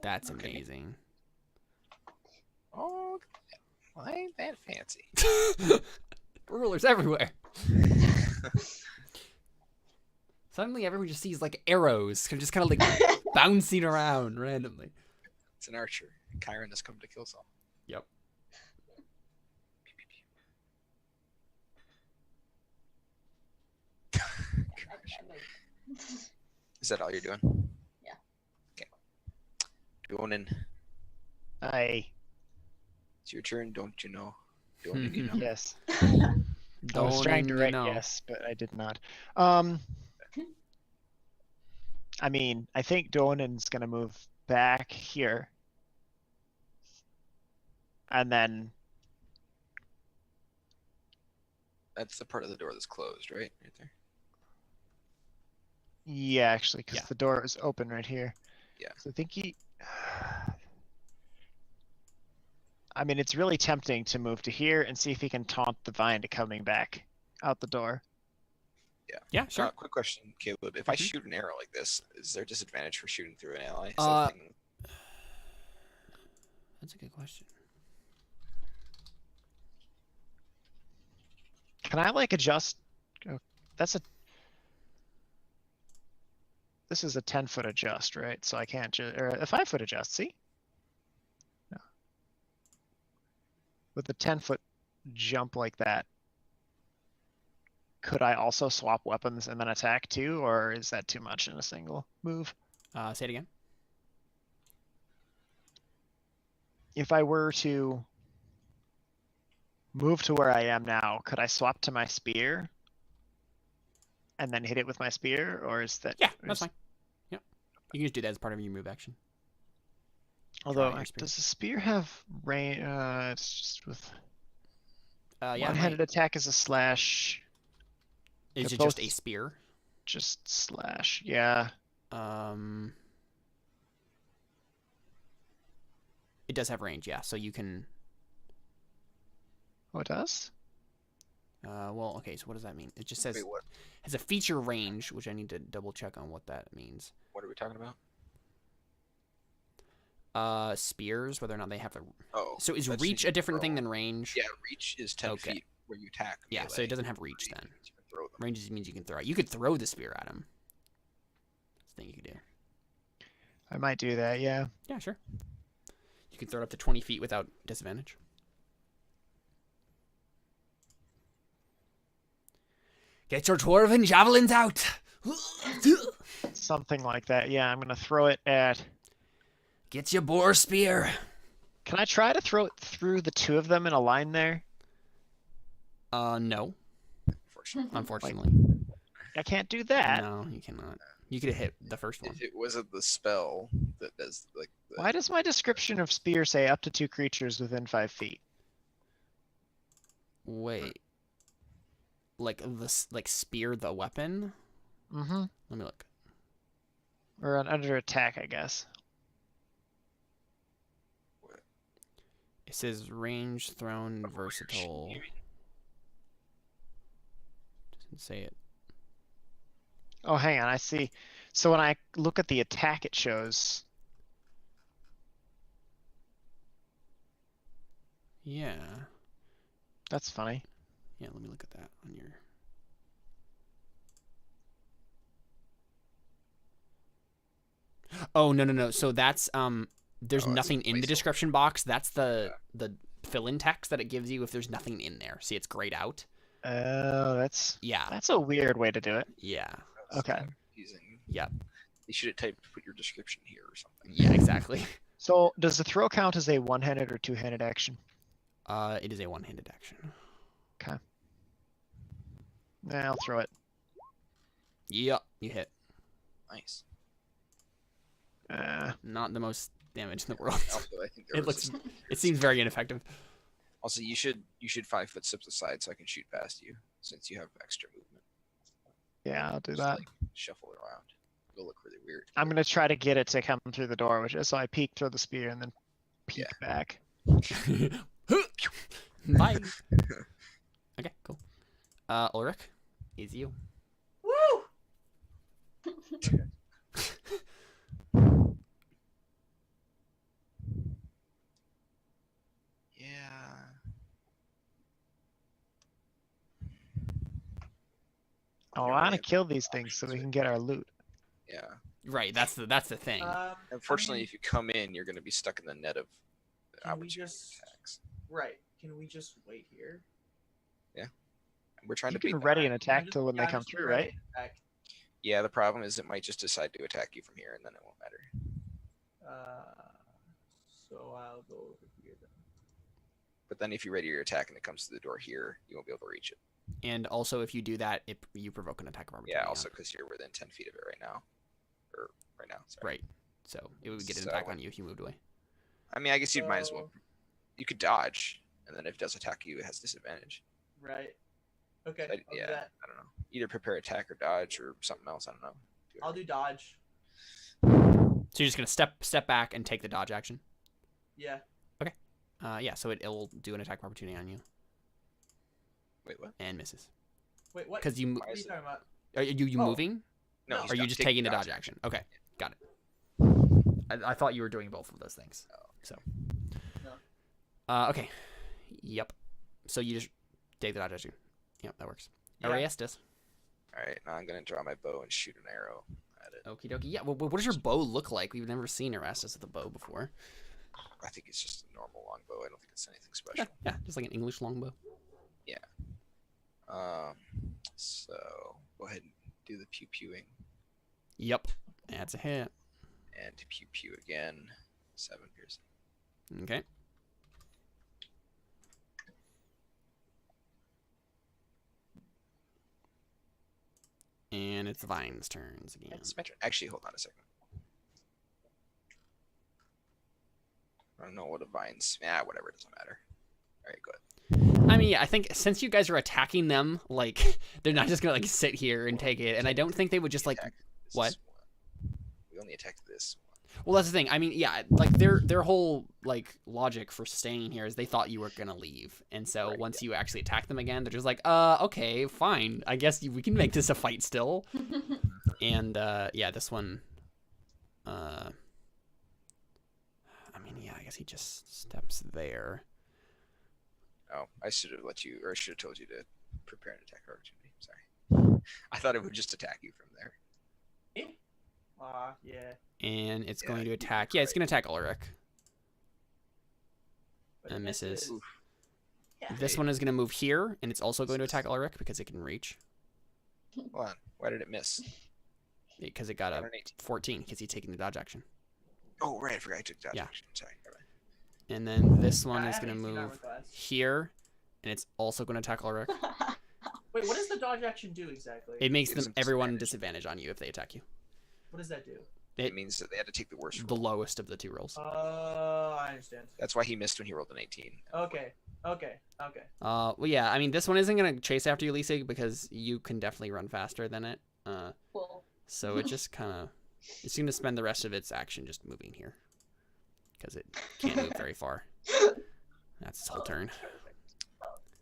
That's Okay. amazing. Oh, why ain't that fancy? Rulers everywhere. Suddenly, everyone just sees like arrows, just kind of like bouncing around randomly. It's an archer. Chiron has come to kill Saul. Yep. moved. Is that all you're doing? Yeah. Okay. Donin, I it's your turn, don't you know? Donin, you know. yes. I was trying to Donin, write no. yes, but I did not. I mean, I think Donin's gonna move back here, and then That's the part of the door that's closed, right? Right there. yeah, actually, because Yeah. the door is open right here. Yeah. So I think he. I mean, it's really tempting to move to here and see if he can taunt the vine to coming back out the door. Yeah, sure. Quick question, Caleb. If I Mhm. shoot an arrow like this, is there disadvantage for shooting through an ally? Is that a thing? That's a good question. Can I like adjust? Oh, that's a. This is a 10-foot adjust, right? So I can't just, or a 5-foot adjust. See? No. With a 10-foot jump like that, could I also swap weapons and then attack too, or is that too much in a single move? Say it again. If I were to move to where I am now, could I swap to my spear and then hit it with my spear, or is that? Yeah, or that's is- fine. Yeah, you can just do that as part of your move action. Although, your spear. does the spear have range? It's just with Yeah, it one-handed might. attack is a slash. Is they're it just both- a spear? Just slash, yeah. It does have range, yeah. So you can. Oh, it does? Well, okay. So what does that mean? It just says Wait, what? has a feature range, which I need to double check on what that means. What are we talking about? Spears, whether or not they have a. Oh. So is that's reach you a different throw. thing than range? Yeah, reach is 10 Okay. feet where you attack. Yeah, so melee. it doesn't have reach Range then. means you can throw them. Range means you can throw it. You could throw the spear at him. That's the thing you could do. I might do that, yeah. Yeah, sure. You can throw it up to 20 feet without disadvantage. Get your dwarven javelins out! Something like that, yeah. I'm gonna throw it at. Get your boar spear! Can I try to throw it through the two of them in a line there? No, Unfortunately. unfortunately. I can't do that. No, you cannot. You could have hit the first one. If it wasn't the spell that does like the, Why does my description of spear say up to 2 creatures within 5 feet? Wait. Like this, like spear the weapon? Mm-hmm. Let me look. Or under attack, I guess. It says range, thrown, what warrior shouldn't versatile. you- Doesn't say it. Oh, hang on, I see. So when I look at the attack, it shows. Yeah. That's funny. Yeah, let me look at that on your. Oh no. So that's there's Oh, it's Oh, nothing in the placeholder. description box. That's the fill-in text that it gives you if there's nothing in there. See, it's grayed out. Oh, Yeah. that's a weird way to do it. Yeah. that's Okay. kind of confusing. Yep. You should have typed put your description here or something. Yeah, exactly. So does the throw count as a one-handed or two-handed action? It is a one-handed action. Nah, I'll throw it. Yep, you hit. Nice. Not the most damage in the world. Also, I think there It was looks. It seems very ineffective. Also, you should 5-foot steps aside so I can shoot past you since you have extra movement. Yeah, I'll do Just, that. like, shuffle it around. It'll look really weird. I'm gonna try to get it to come through the door, which is so I peek, throw the spear, and then peek back. Bye. Okay, cool. Ulrich, is you. Woo! Yeah. Oh, I want to kill these things so we can get our loot. Yeah. Right, that's the thing. Unfortunately, I mean, if you come in, you're going to be stuck in the net of Can we opportunity just- attacks. right. Can we just wait here? We're trying You to beat can them. ready an Can we attack just- till when yeah, they come just through, ready right? an attack. Yeah, the problem is it might just decide to attack you from here, and then it won't matter. So I'll go over here then. But then if you ready your attack and it comes to the door here, you won't be able to reach it. And also, if you do that, you provoke an attack of opportunity. Yeah, also because you're within 10 feet of it right now. Or right now, sorry. Right. So it would get an attack on you if you moved away. I mean, I guess you might as well. You could dodge, and then if it does attack you, it has disadvantage. Right. Okay. I don't know. Either prepare attack or dodge or something else. I don't know. I'll do dodge. So you're just gonna step back and take the dodge action. Yeah. Okay. Yeah. So it'll do an attack of opportunity on you. Wait, what? And misses. Wait, what? Because you What are you talking about? are you moving? No. No. he's Or are you not just taking taking the dodge action? Okay, got it. I thought you were doing both of those things. So. No. Okay. Yep. So you just take the dodge action. Yep, that works. Yeah. Ariestus. All right, now I'm gonna draw my bow and shoot an arrow at it. Okie dokie. Yeah. Well, what does your bow look like? We've never seen Ariestus with a bow before. I think it's just a normal longbow. I don't think it's anything Yeah, special. yeah, just like an English longbow. So go ahead and do the pew pewing Yep. That's a hit. and pew pew again. 7 piercing. Okay. And it's Vine's turns again. It's my turn. Actually, hold on a second. I don't know what a vine's. Whatever. It doesn't matter. All right, go ahead. I mean, yeah, I think since you guys are attacking them, like, they're not just gonna like sit here and take it, and I don't think they would just like. This what? is one. We only attacked this one. Well, that's the thing. I mean, yeah, like their whole like logic for staying here is they thought you were gonna leave, and so Right, once you actually attack them again, they're just like, okay, fine. I guess we can make this a fight still. And yeah, this one. I mean, yeah, I guess he just steps there. Oh, I should have let you, or I should have told you to prepare an attack opportunity. Sorry. I thought it would just attack you from there. Yeah. And it's Yeah, going to you're attack. Yeah, it's right. going to attack Ulrich. But And it misses. misses. Yeah. This one is going to move here, and it's also going to attack Ulrich because it can reach. Hold on. Why did it miss? Because it got a 118. 14 because he's taking the dodge action. Oh, right. I forgot I took dodge Yeah. action. Sorry. All right. And then this one I is have going to 18 armor move class. here, and it's also going to attack Ulrich. Wait, what does the dodge action do exactly? It makes Gives them them everyone disadvantage. disadvantage on you if they attack you. What does that do? It means that they had to take the worst The roll. lowest of the two rolls. I understand. That's why he missed when he rolled an 18. Okay. Well, yeah, I mean, this one isn't going to chase after you, Lisa, because you can definitely run faster than it. Cool. So it just kind of, it's going to spend the rest of its action just moving here. Because it can't move very far. That's its whole turn.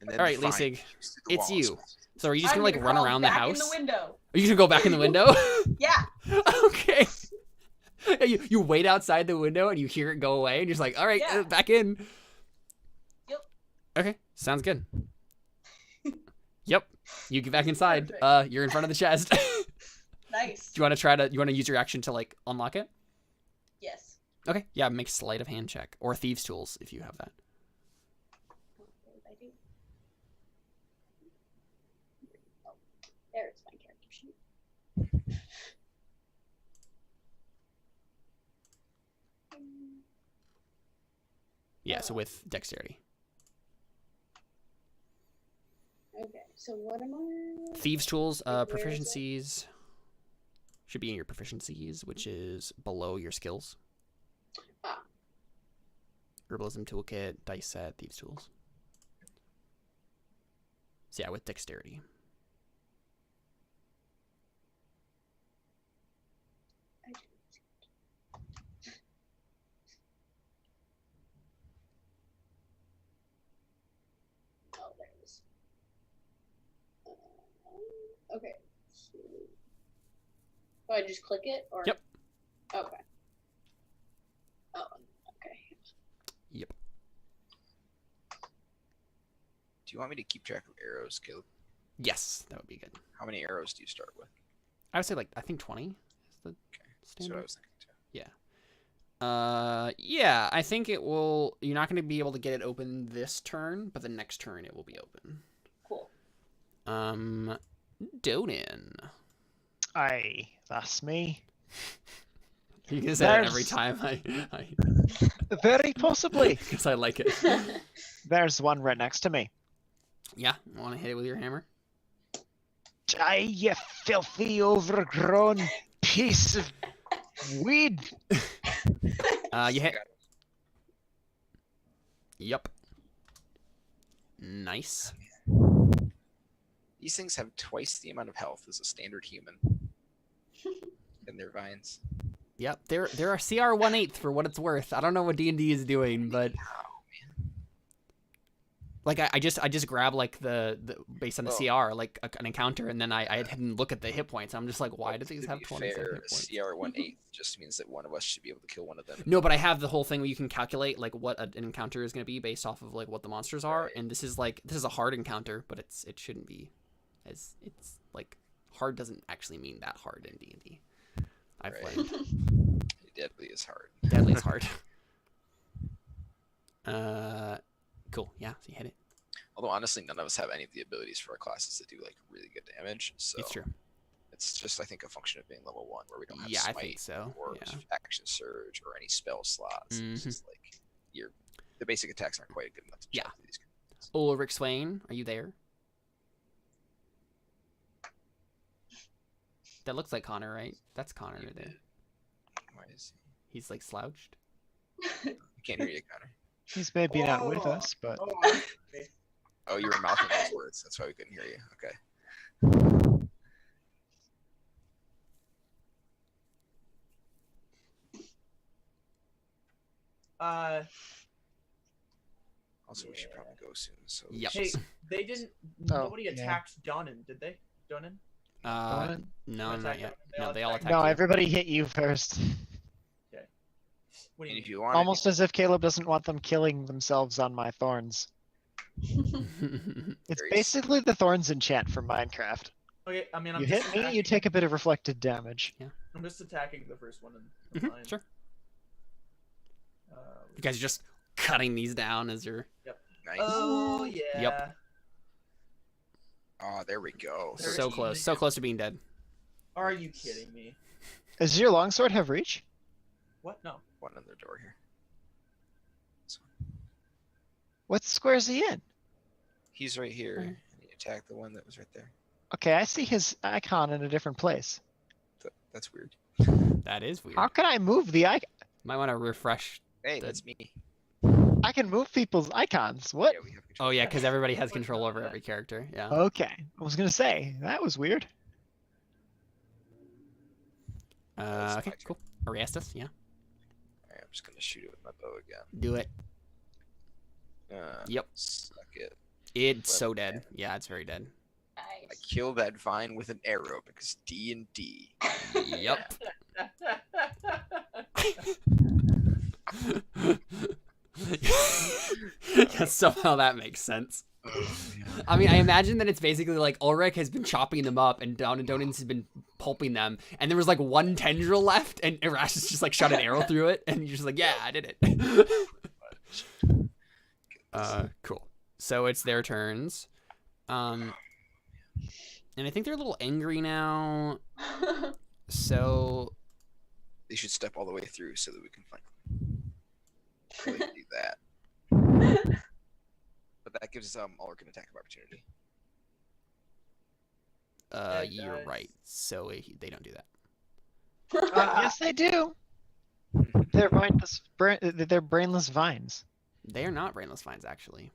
And then All right, Vine Lisig, shoots through the it's walls. you. So are you just I'm going to like run crawl around the back house? in the window. Are you going to go back in the window? Yeah. Okay. You wait outside the window and you hear it go away and you're just like, all right, Yeah. back in. Yep. Okay, sounds good. Yep, you get back inside. Perfect. You're in front of the chest. Nice. Do you want to use your action to like unlock it? Yes. Okay, yeah, make sleight of hand check or thieves tools if you have that. I do. Oh, there's my character sheet. Yeah, so with dexterity. Okay, so what am I? Thieves tools, Where is it? proficiencies should be in your proficiencies, which is below your skills. Ah. Herbalism toolkit, dice set, thieves tools. So yeah, with dexterity. Oh, there it is. Okay. So, oh, I just click it, or? Yep. Okay. Oh, okay. Yep. Do you want me to keep track of arrows, Caleb? Yes, that would be good. How many arrows do you start with? I would say like I think 20 is the Okay. That's what I standard. was thinking too. Yeah, I think it will. You're not going to be able to get it open this turn, but the next turn it will be open. Cool. Donan. Aye, that's me. You can say that every There's- time Very possibly. because I like it. There's one right next to me. Yeah, want to hit it with your hammer? Aye, you filthy, overgrown piece of weed. You hit. Yep. Nice. These things have twice the amount of health as a standard human. And their vines. Yep, they're a CR 1/8 for what it's worth. I don't know what D&D is doing, but Oh, man. like I just grab like the based on the Well- CR like an encounter, and then I didn't look at the hit points. I'm just like, why do these To have be 27 fair, hit points? CR 1/8 just means that one of us should be able to kill one of them. No, but I have the whole thing where you can calculate like what an encounter is going to be based off of like what the monsters are, Right. and this is a hard encounter, but it shouldn't be, as it's like hard doesn't actually mean that hard in D&D. I've Right. learned Deadly is hard. deadly is hard. Cool. Yeah, so you hit it. Although honestly, none of us have any of the abilities for our classes that do like really good damage. So It's true. it's just I think a function of being level 1 where we don't have Yeah, I smite think so. or Yeah. action surge or any spell slots. It's Mhm. just like the basic attacks aren't quite good enough to Yeah. jump through these guys. Ulrich Swain, are you there? That looks like Connor, right? That's Connor right there. Why is He's like slouched. he? I can't hear you, Connor. He's maybe not with Oh. us, but Oh, Oh, you were mouthing those words. That's why we couldn't hear you. Okay. Also, we should probably go soon. So Yep. hey, they didn't. Oh, Nobody yeah. attacked Donan, did they? Donan? No, Attack not yet. them. No, they all attack attacked no, you. everybody hit you first. What do you and if mean? you want, Almost as if Caleb doesn't want them killing themselves on my thorns. It's Very basically the thorns enchant from Minecraft. Okay, I mean, I'm You just hit me, you attacking- take a bit of reflected damage. I'm just attacking the first one. And Mhm, sure. You guys are just cutting these down as you're. nice. Oh yeah. Yep. Oh, there we go. There So is- close, so close to being dead. Are you kidding me? Does your longsword have reach? What? No. One on the door here. What square is he in? He's right here. Mhm. And he attacked the one that was right there. Okay, I see his icon in a different place. That's weird. That is weird. How can I move the icon? Might want to refresh. Hey, The- that's me. I can move people's icons. What? Yeah, we have control. Oh yeah, because everybody has control over every character. Yeah. Okay, I was gonna say that was weird. That's Okay, my turn. cool. Ariastus, yeah. Alright, I'm just gonna shoot it with my bow again. Do it. Yep. Suck it. It's so dead. Yeah, it's very dead. I Nice. kill that vine with an arrow because D&D. Yep. Yeah, somehow that makes sense. I mean, I imagine that it's basically like Ulrich has been chopping them up and Donans has been pulping them, and there was like one tendril left, and Erasmus just like shot an arrow through it, and you're just like, yeah, I did it. Cool. So it's their turns. And I think they're a little angry now. So They should step all the way through so that we can find them. Really do that. But that gives Ulrich an attack of opportunity. It you're does. right. So they don't do that. Yes, they do. They're they're brainless vines. They are not brainless vines, actually.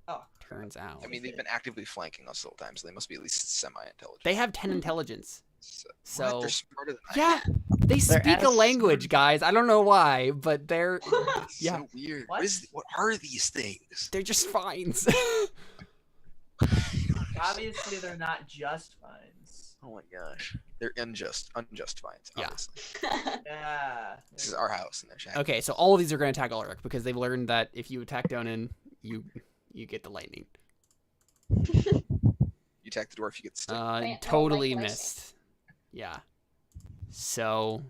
Oh. Turns out. I mean, they've been actively flanking us the whole time, so they must be at least semi-intelligent. They have 10 intelligence. So, what? So They're smarter than I yeah, am. they They're speak a as language, guys. I don't know why, but they're It's yeah. so weird. What? What are these things? they're just vines. Obviously, they're not just vines. Oh my gosh. They're unjust vines, Yeah. obviously. Yeah. This is our house and they're shack. Okay, so all of these are going to attack Ulrich because they've learned that if you attack Donan, you get the lightning. You attack the dwarf, you get the stick. don't Totally like missed. Yeah. So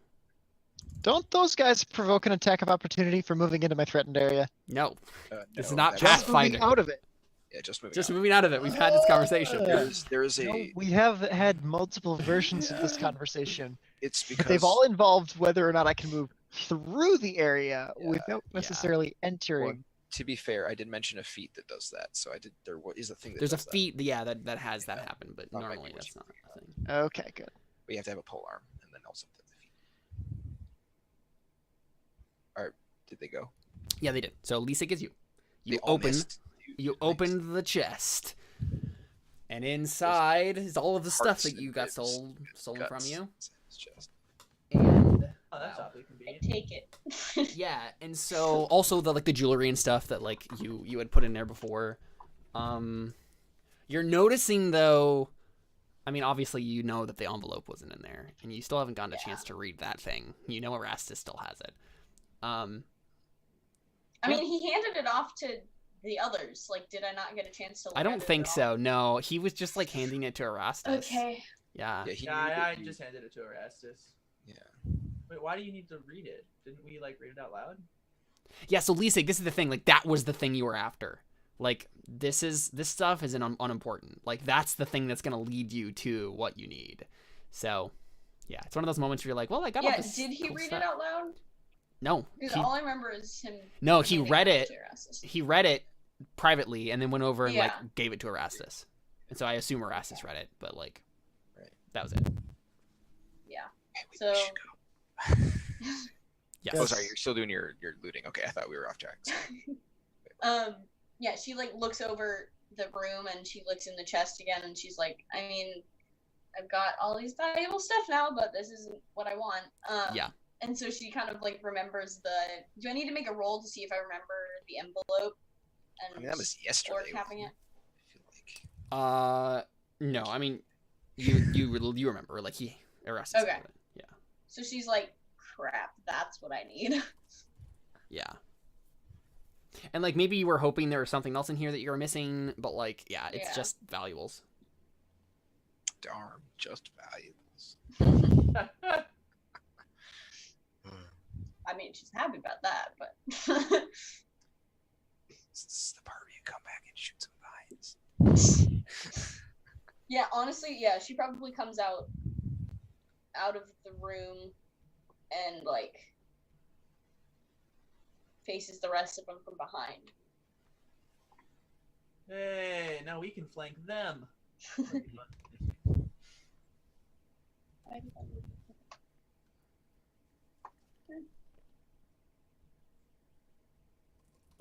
Don't those guys provoke an attack of opportunity for moving into my threatened area? no, No, this is not that's- Just moving Pathfinder. out of it. Yeah, just moving. Just on. moving out of it. We've had this conversation. There's a. No, we have had multiple versions of this conversation. It's But because they've all involved whether or not I can move through the area Yeah, without necessarily entering. To be fair, I did mention a feat that does that. So I did. There is a thing that There's a does that. feat, yeah, that has that happen, but That might be normally what that's you not mean. a thing. Okay, good. But you have to have a pole arm, and then also the feet. All right, did they go? Yeah, they did. So Lisa gives you. They You all open. missed. You Nice. opened the chest, and inside is all of the stuff Hearts that you and got ribs stolen from Guts. you. It's just- And Oh, that's wow. awfully I convenient. take it. Yeah, and so also the jewelry and stuff that like you had put in there before. You're noticing though. I mean, obviously you know that the envelope wasn't in there, and you still haven't gotten a chance to read that thing. You know, Erastus still has it. I mean, he handed it off to the others. Like, did I not get a chance to look I at don't it think at all? so. No, he was just like handing it to Erastus. Okay. Yeah. Yeah, he Yeah, knew that I you- just handed it to Erastus. Yeah. Wait, why do you need to read it? Didn't we like read it out loud? Yeah, so Lisa, this is the thing. Like, that was the thing you were after. Like, this stuff is unimportant. Like, that's the thing that's gonna lead you to what you need. So, yeah, it's one of those moments where you're like, well, I got all Yeah, this did he cool read stuff. it out loud? No, Because he, all I remember is him. no, he handing read off it. to Erastus. He read it privately and then went over and Yeah. like gave it to Erastus. And so I assume Erastus read it, but like, Right. that was it. Yeah. Hey, we So- should go. Yes. Oh, sorry, you're still doing your looting. Okay, I thought we were off track. Yeah, she like looks over the room and she looks in the chest again and she's like, I mean, I've got all these valuable stuff now, but this isn't what I want. Yeah. And so she kind of like remembers do I need to make a roll to see if I remember the envelope? And I mean, that was or yesterday. capping it? I feel like. No, I mean, you remember, like, Erastus. Okay. Wrote it. Yeah. So she's like, crap, that's what I need. Yeah. And like maybe you were hoping there was something else in here that you were missing, but like, yeah, it's Yeah. just valuables. Darn, just valuables. I mean, she's happy about that, but This is the part where you come back and shoot some vines. yeah, honestly, yeah, she probably comes out of the room and like faces the rest of them from behind. Hey, now we can flank them.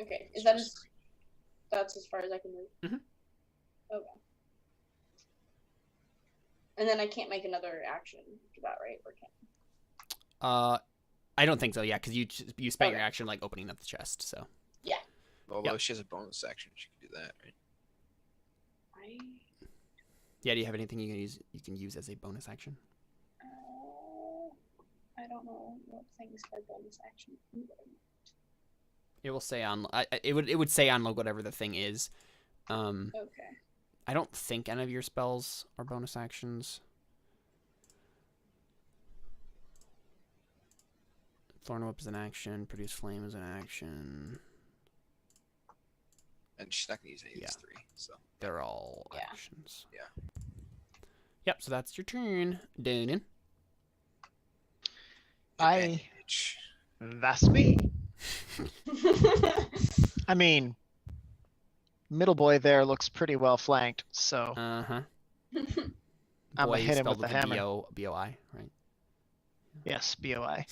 Okay, is that that's as far as I can move? Mhm. Okay. And then I can't make another action after that, right? Or can I don't think so. Yeah, because you spent your Okay. action like opening up the chest. So Although Yep. she has a bonus action, she can do that, right? I yeah, do you have anything you can use as a bonus action? I don't know what things are bonus action. It will say on it would say on like whatever the thing is. Okay. I don't think any of your spells are bonus actions. Thorn Whip is an action. Produce Flame is an action. And she's not gonna use any of Yeah. these three, so. They're all Yeah. actions. Yeah. Yep. So that's your turn, Danon. Advantage. That's me. I mean, middle boy there looks pretty well flanked, so Uh huh. I'ma Boy hit him spelled with the a hammer. B-O-I, right? yes, BOI.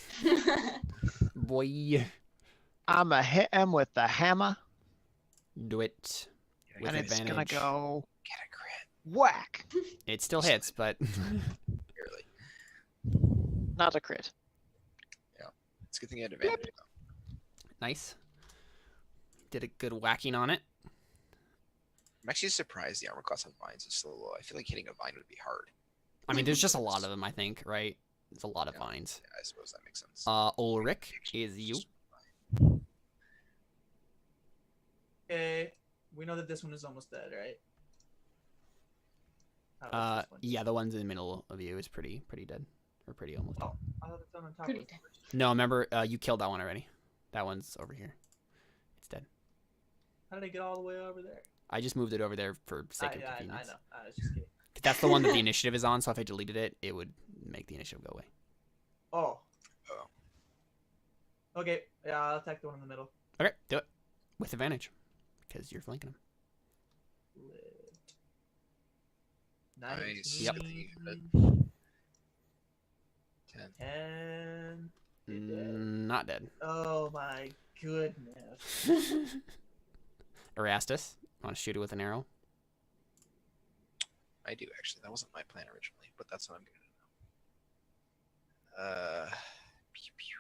Boy, I'ma hit him with the hammer, do it. With and it's gonna advantage. go Get a crit. whack. It still hits, but Barely. Not a crit. It's a good thing you had advantage. though. nice. Did a good whacking on it. I'm actually surprised the armor class on vines is so low. I feel like hitting a vine would be hard. I mean, there's just a lot of them, I think, right? There's a lot of Yeah. vines. Yeah, I suppose that makes sense. Ulrich is you. Okay, we know that this one is almost dead, right? How is this one? Yeah, the ones in the middle of you is pretty dead, or pretty almost. Dead. Oh, I thought it's on top Pretty of dead. No, remember, you killed that one already. That one's over here. It's dead. How did I get all the way over there? I just moved it over there for sake of I convenience. know. I was just kidding. That's the one that the initiative is on, so if I deleted it, it would make the initiative go away. Oh. Oh. Okay. Yeah, I'll attack the one in the middle. Okay, do it. With advantage. Because you're flanking him. Lit. Nice. Yep. 10. 10. Not dead. Oh my goodness. Erastus, want to shoot it with an arrow? I do actually. That wasn't my plan originally, but that's what I'm gonna do. Pew, pew.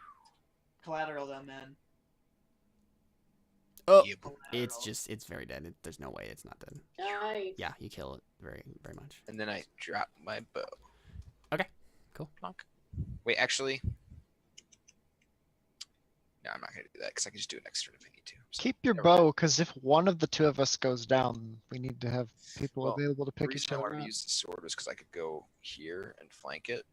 Collateral then, man. Oh, Yeah, boy. it's very dead. There's no way it's not dead. Nice. Yeah, you kill it very, very much. And then I drop my bow. Okay, cool. Plonk. Wait, actually. No, I'm not gonna do that because I can just do it next turn if I need to. So, Keep your never mind. bow, because if one of the two of us goes down, we need to have people Well, available to The pick reason each I other wanted up. to use the sword was because I could go here and flank it,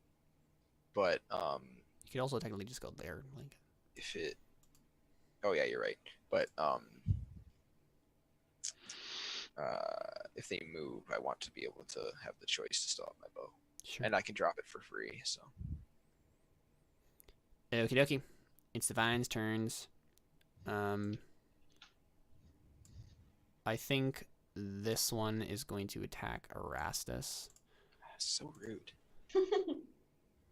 but You could also technically just go there. Like, if it, oh yeah, you're right. But if they move, I want to be able to have the choice to still have my bow, sure. and I can drop it for free. So Okie dokie. It's the Vine's turns. I think this one is going to attack Erastus. so rude.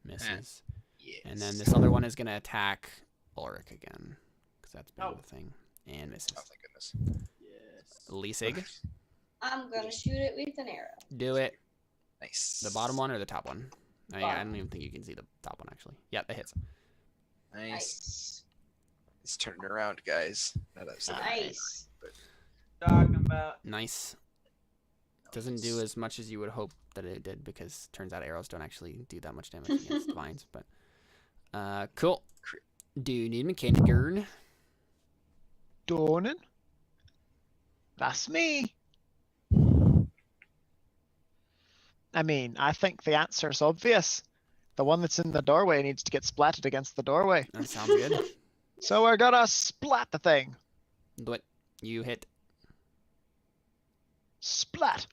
Misses. Yes. And then this other one is going to attack Ulrich again. Because that's been Oh. the thing. And misses. Oh, thank goodness. Yes. Leasig, I'm gonna shoot it with an arrow. do it. Nice. The bottom one or the top one? I Bottom. don't even think you can see the top one, actually. Yeah, that hits. Nice. Nice. It's turning around, guys. Now that I've said that. Nice. Talking about. Nice. Doesn't do as much as you would hope that it did, because turns out arrows don't actually do that much damage against vines. But cool. Crit. Do you need mechanic turn? Dornan? That's me. I mean, I think the answer's obvious. The one that's in the doorway needs to get splatted against the doorway. That sounds good. So we're gonna splat the thing. Do it. You hit. Splat.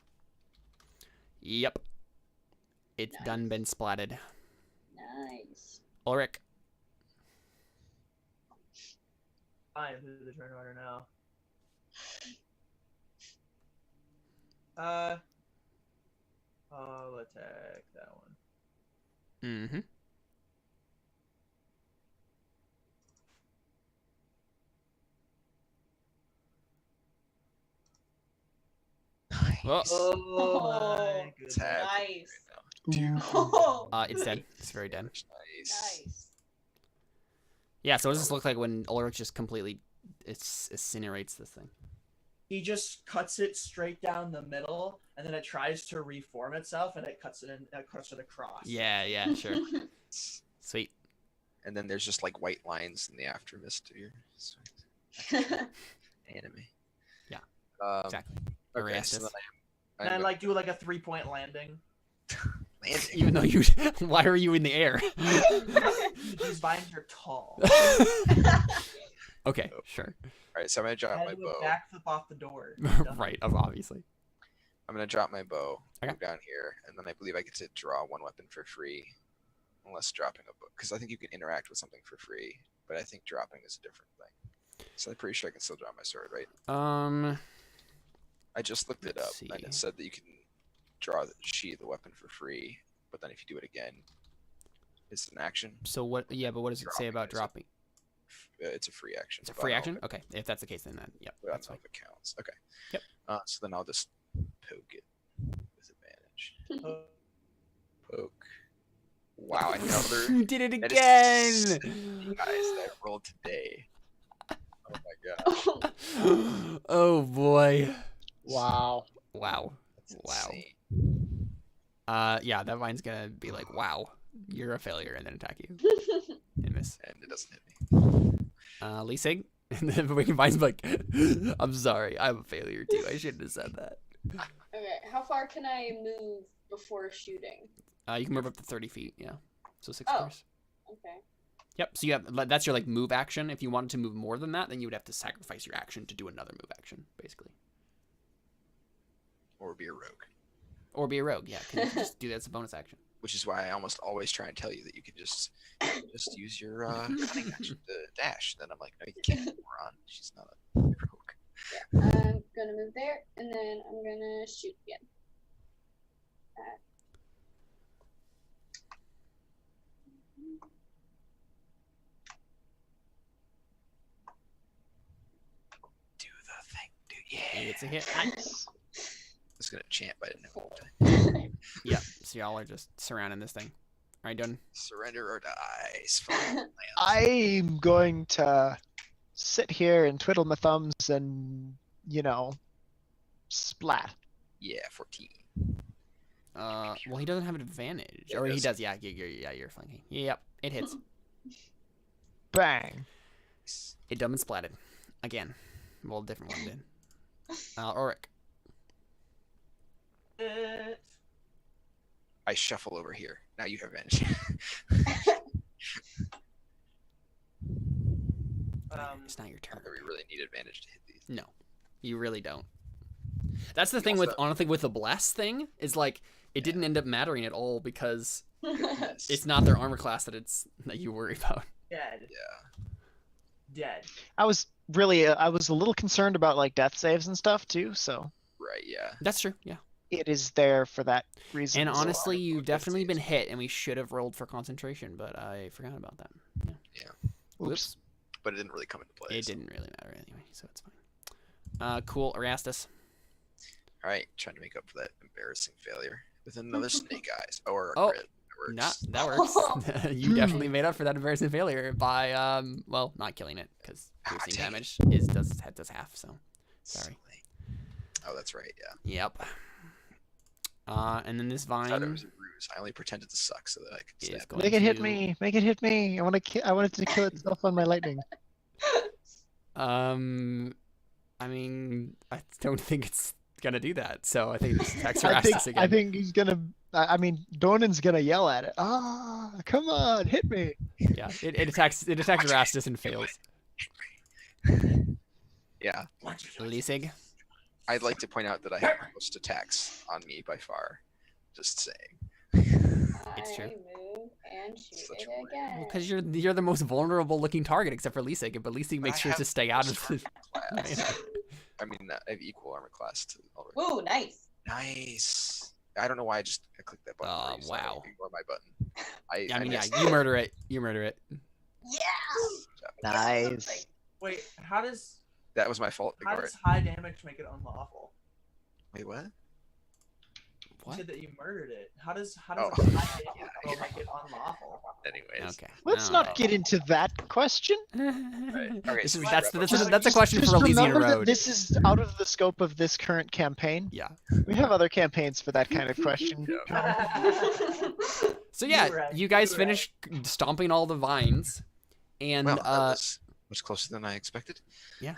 Yep. It's Nice. done been splatted. Nice. Ulrich. I am the turn order now. I'll attack that one. Mm-hmm. Nice. Well, Oh my goodness. Sad. Nice. Dude. Oh, it's dead. It's very dead. Nice. nice. Yeah, so what does this look like when Ulrich just completely incinerates this thing? He just cuts it straight down the middle, and then it tries to reform itself, and it cuts it across. Yeah, sure. Sweet. And then there's just like white lines in the aftermath of your anime. Yeah, Exactly. Exactly. Okay, Erastus. so then And I like do like a 3-point landing. landing. Even though you, why are you in the air? These vines are tall. Okay, sure. All right, so I'm gonna I drop had my to do bow. a backflip off the door. Right, obviously. I'm gonna drop my bow Okay. move down here, and then I believe I get to draw one weapon for free, unless dropping a book, because I think you can interact with something for free, but I think dropping is a different thing. So I'm pretty sure I can still draw my sword, right? I just looked it up, Let's and it see. said that you can draw the weapon for free, but then if you do it again, it's an action. So what? Yeah, but what does it say about dropping? It's a free action. It's a but I free don't know action. if it- Okay, if that's the case, then that, yep, but I that's don't know fine. if it counts. Okay. Yep. So then I'll just poke it with advantage. Poke. Wow, another. You did it That again. is guys that I rolled today. Oh my god. Oh boy. Wow. Wow. That's Wow. insane. Yeah, that vine's gonna be like, wow, you're a failure, and then attack you and miss. And it doesn't hit me. Leasig, and then Wicked Vine's like, I'm sorry, I'm a failure too. I shouldn't have said that. Okay, how far can I move before shooting? You can move up to 30 feet. Yeah, so 6 Oh. squares. Okay. Yep. So you have that's your like move action. If you wanted to move more than that, then you would have to sacrifice your action to do another move action, basically. or be a rogue. Or be a rogue, yeah. Can you just do that as a bonus action? Which is why I almost always try and tell you that you can just use your cunning action to dash. Then I'm like, no, you can't, moron. She's not a rogue. Yeah, I'm gonna move there, and then I'm gonna shoot again. Do the thing. Yeah. It's a hit. Nice. I was gonna chant, but I didn't know. Yeah, so y'all are just surrounding this thing. All right, done. Surrender or die. I'm going to sit here and twiddle my thumbs and, splat. Yeah, 14. Well, he doesn't have an advantage. Yeah, Or he he does. does, yeah. You're flanking. Yep, it hits. Bang. It dumb and splatted. Again. Well, a different one did. Auric. I shuffle over here. Now you have advantage. It's not your turn. Not that we really need advantage to hit these. No, you really don't. That's the You thing with, also- honestly, with the bless thing, is like, it didn't end up mattering at all because Yes. it's not their armor class that you worry about. Dead. Yeah. Dead. I was a little concerned about like death saves and stuff too, so Right, yeah. That's true, yeah. it is there for that reason. And as well. honestly, Well, you've good definitely been saves. hit, and we should have rolled for concentration, but I forgot about that. Yeah. Oops. But it didn't really come into play. It so. didn't really matter anyway, so it's fine. Cool, Erastus. Alright, trying to make up for that embarrassing failure with another snake eyes. Or a Oh, crit. That works. That works. You definitely made up for that embarrassing failure by, well, not killing it, because piercing dang damage does half, so. Sorry. Silly. Oh, that's right, yeah. Yep. And then this I thought it vine was a ruse. I only pretended to suck so that I could is stab it. going Make it hit to- me. Make it hit me. I want it to kill itself on my lightning. I mean, I don't think it's gonna do that, so I think this attacks I Erastus think again. he's gonna. I mean, Donan's gonna yell at it. Ah, come on, hit me. Yeah, it attacks Erastus and fails. Yeah. Lisig. I'd like to point out that I have the most attacks on me by far. Just saying. It's true. I move and shoot Such it a again. Because you're the most vulnerable looking target except for Lisig, but Lisig makes I sure to have stay out most of the. armor class. I mean, I have equal armor class to Ulrich. Ooh, nice. Nice. I don't know why I clicked that button. Oh, where you said wow. Ignore my button. I mean, yeah, missed you it. murder it. You murder it. Yeah. Nice. Wait, how does That was my fault. how Ignore it. does high damage make it unlawful? Wait, what? You What? said that you murdered it. How does Oh. a high damage roll make it unlawful? Anyways. Okay. Let's not get into that question. Okay, This so is we that's wrap up. that's a question Just for Elysian remember that Road. this is out of the scope of this current campaign. Yeah. We have other campaigns for that kind of question. So yeah, You're right, you guys you're right. finish stomping all the vines, and Well, that was much closer than I expected. yeah.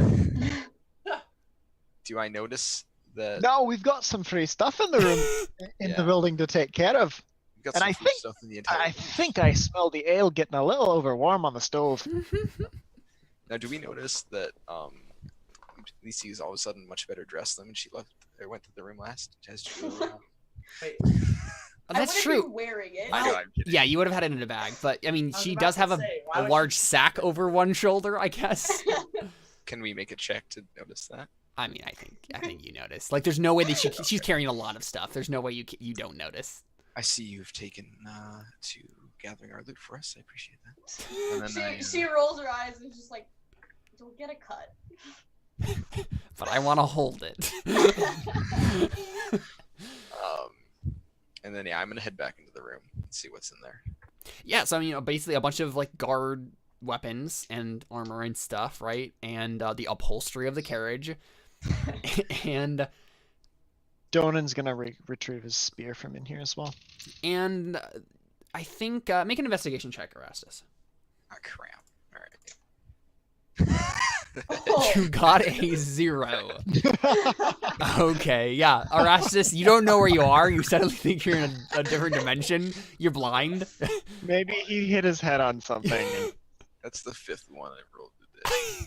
Do I notice that No, we've got some free stuff in the room in the Yeah. building to take care of. we've got and some I free think- stuff in the entire I think I smell the ale getting a little over warm on the stove. Now, do we notice that Lisi is all of a sudden much better dressed than when she left or went to the room last? Has she Wait, Oh, that's I wouldn't true. be wearing it. I know, I'm kidding. Yeah, you would have had it in a bag, but I mean, I was she about does to have say, why a would large she- sack over one shoulder, I guess. Can we make a check to notice that? I mean, I think you notice. Like, there's no way that she's carrying a lot of stuff. There's no way you don't notice. I see you've taken to gathering our loot for us. I appreciate that. And then she rolls her eyes and is just like, don't get a cut. But I want to hold it. And then I'm gonna head back into the room and see what's in there. Yeah, so I mean, basically a bunch of like guard weapons and armor and stuff, right? And the upholstery of the carriage, and Donan's gonna retrieve his spear from in here as well. I think make an investigation check, Erastus. Ah, crap. All right. Oh. You got a 0. Okay, yeah, Erastus, you don't know where you are. You suddenly think you're in a different dimension. You're blind. Maybe he hit his head on something. and- That's the 5th one I've rolled today.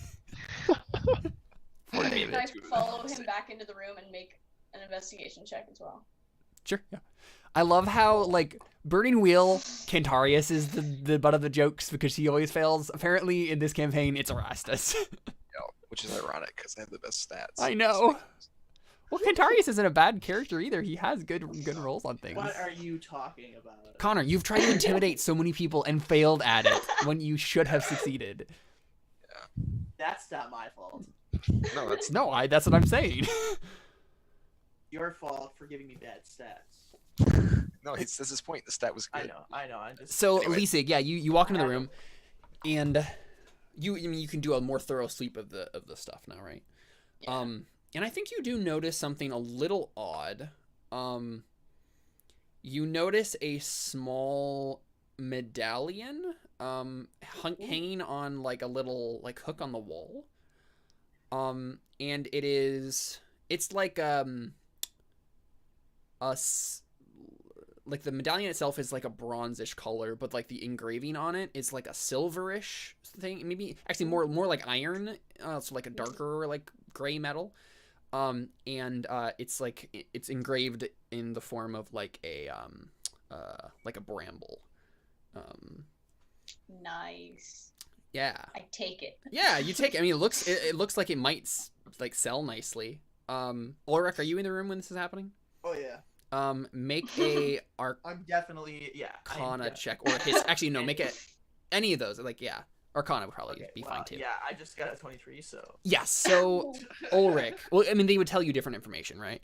Poor I David. Can I Two of them follow on the him same. back into the room and make an investigation check as well. Sure. Yeah. I love how like Burning Wheel Cantarius is the butt of the jokes because he always fails. Apparently, in this campaign, it's Erastus. Which is ironic because I have the best stats. I know. Well, Cantarius isn't a bad character either. He has good rolls on things. What are you talking about? Connor, you've tried to intimidate so many people and failed at it when you should have succeeded. That's not my fault. No, that's That's what I'm saying. Your fault for giving me bad stats. no. That's his point. The stat was good. I know. I'm just. So, Anyway. Lisig, yeah, you walk into the room, and you can do a more thorough sweep of the stuff now, right? Yeah. And I think you do notice something a little odd. You notice a small medallion hanging on like a little like hook on the wall. And it's like like the medallion itself is like a bronzish color, but like the engraving on it is like a silverish thing, maybe actually more like iron, so like a darker like gray metal. And it's like it's engraved in the form of like a bramble. Nice. Yeah. I take it. Yeah, you take it. I mean, it looks like it might like sell nicely. Ulrich, are you in the room when this is happening? Oh yeah. Make a I'm definitely Arcana check, or his. Actually, no, make it any of those. Like, yeah, Arcana would probably be fine too. Yeah, I just got a 23, so. Yes. So Ulrich. Well, I mean, they would tell you different information, right?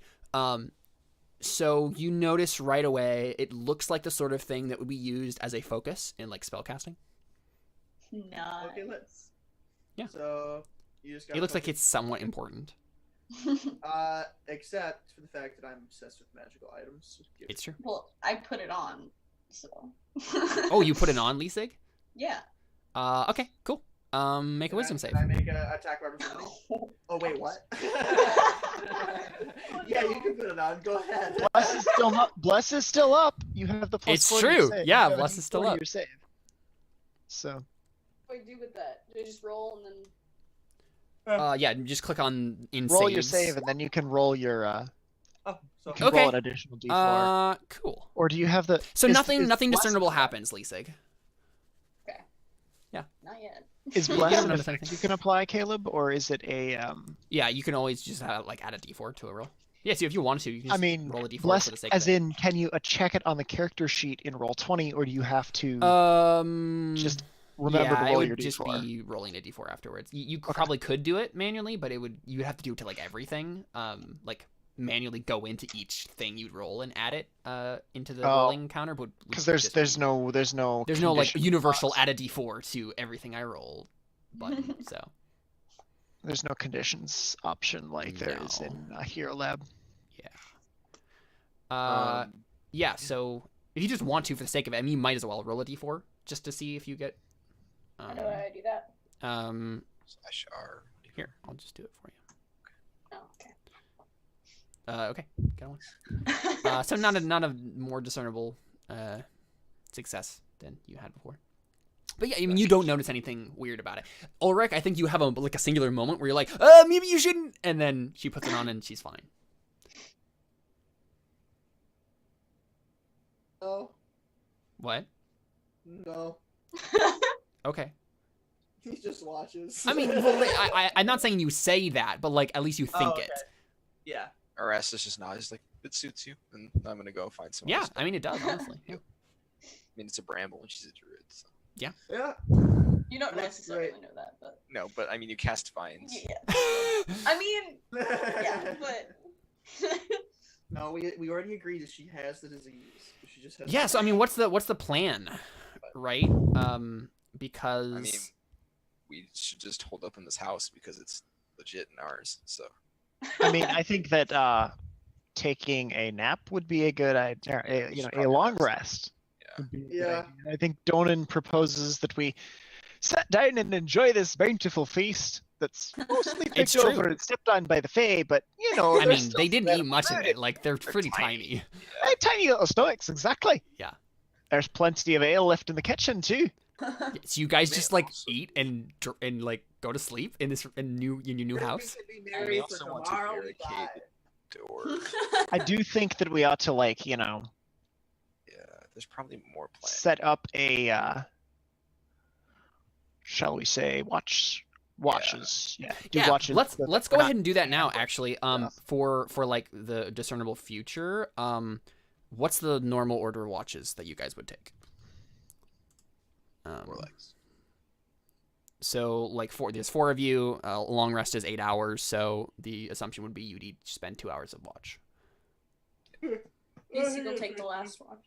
So you notice right away, it looks like the sort of thing that would be used as a focus in like spellcasting. Nice. Okay, let's. Yeah. So you just got. It looks like it's somewhat important. Except for the fact that I'm obsessed with magical items. It's true. Well, I put it on, so. Oh, you put it on, Lisig? Yeah. Okay, cool. Make a wisdom save. Can I make a attack of opportunity? Oh wait, what? Yeah, you can put it on. Go ahead. Bless is still up. You have the plus. It's 4 to your true. save. Yeah, You have a Bless is still D4 to up. your save. So. What do I do with that? Do I just roll and then? Yeah, just click on in Roll saves. your save, and then you can roll your. Oh, so You can Okay. roll an additional D4. Cool. Or do you have the? So is- nothing is nothing Bless- discernible happens, Lisig. Not yet. Is You bless haven't an noticed effect anything. you can apply, Caleb, or is it a? Yeah, you can always just like add a d4 to a roll. Yeah, so if you want to, you can I just mean, roll a d4 bless for the sake as of it. in, can you check it on the character sheet in roll 20, or do you have to just remember yeah, to it roll would your just D4? be rolling a d4 afterwards. You probably could do it manually, but you'd have to do it to like everything. Like manually go into each thing you'd roll and add it into the rolling counter. Because there's no like condition universal clause. add a d4 to everything I roll button. So There's no conditions option like there is in Hero Lab. yeah. So if you just want to for the sake of it, I mean, you might as well roll a d4 just to see if you get. How do I do that? /R. Here, I'll just do it for you. Oh, okay. Okay, got one. So not a more discernible success than you had before. But yeah, I mean, you don't notice anything weird about it. Ulrich, I think you have a singular moment where you're like, maybe you shouldn't, and then she puts it on and she's fine. No. What? No. Okay. He just watches. I mean, well, I'm not saying you say that, but like at least you think okay. it. Yeah. Erastus just nods like, it suits you, and I'm gonna go find someone Yeah, else. I mean it does honestly. Yeah. I mean, it's a bramble, and she's a druid. So. Yeah. You don't That's necessarily great. know that, but No, but I mean, you cast vines. yeah. I mean, yeah, but No, we already agreed that she has the disease. She just has. Yeah, so I mean, what's the plan, right? Because I mean, we should just hold up in this house because it's legit in ours. So. I mean, I think that taking a nap would be a good idea. A long rest. Would be a good idea. I think Donan proposes that we sit down and enjoy this bountiful feast that's mostly It's picked true. over and stepped on by the Fae, but I there's mean, still they some didn't eat edible much of about it. Like they're pretty tiny. Tiny little stoics, exactly. Yeah. There's plenty of ale left in the kitchen too. So you guys just like eat and like go to sleep in your new house. And we also want to barricade Dwarves. I do think that we ought to, like, Yeah, there's probably more planned. set up a, shall we say, watches. Yeah. Do Yeah, watches. let's so that let's we're go not ahead and do that now. ambushed Actually, stuff. for like the discernible future, what's the normal order of watches that you guys would take? More legs. So like there's 4 of you. Long rest is 8 hours, so the assumption would be you'd each spend 2 hours of watch. Lucy will take the last one.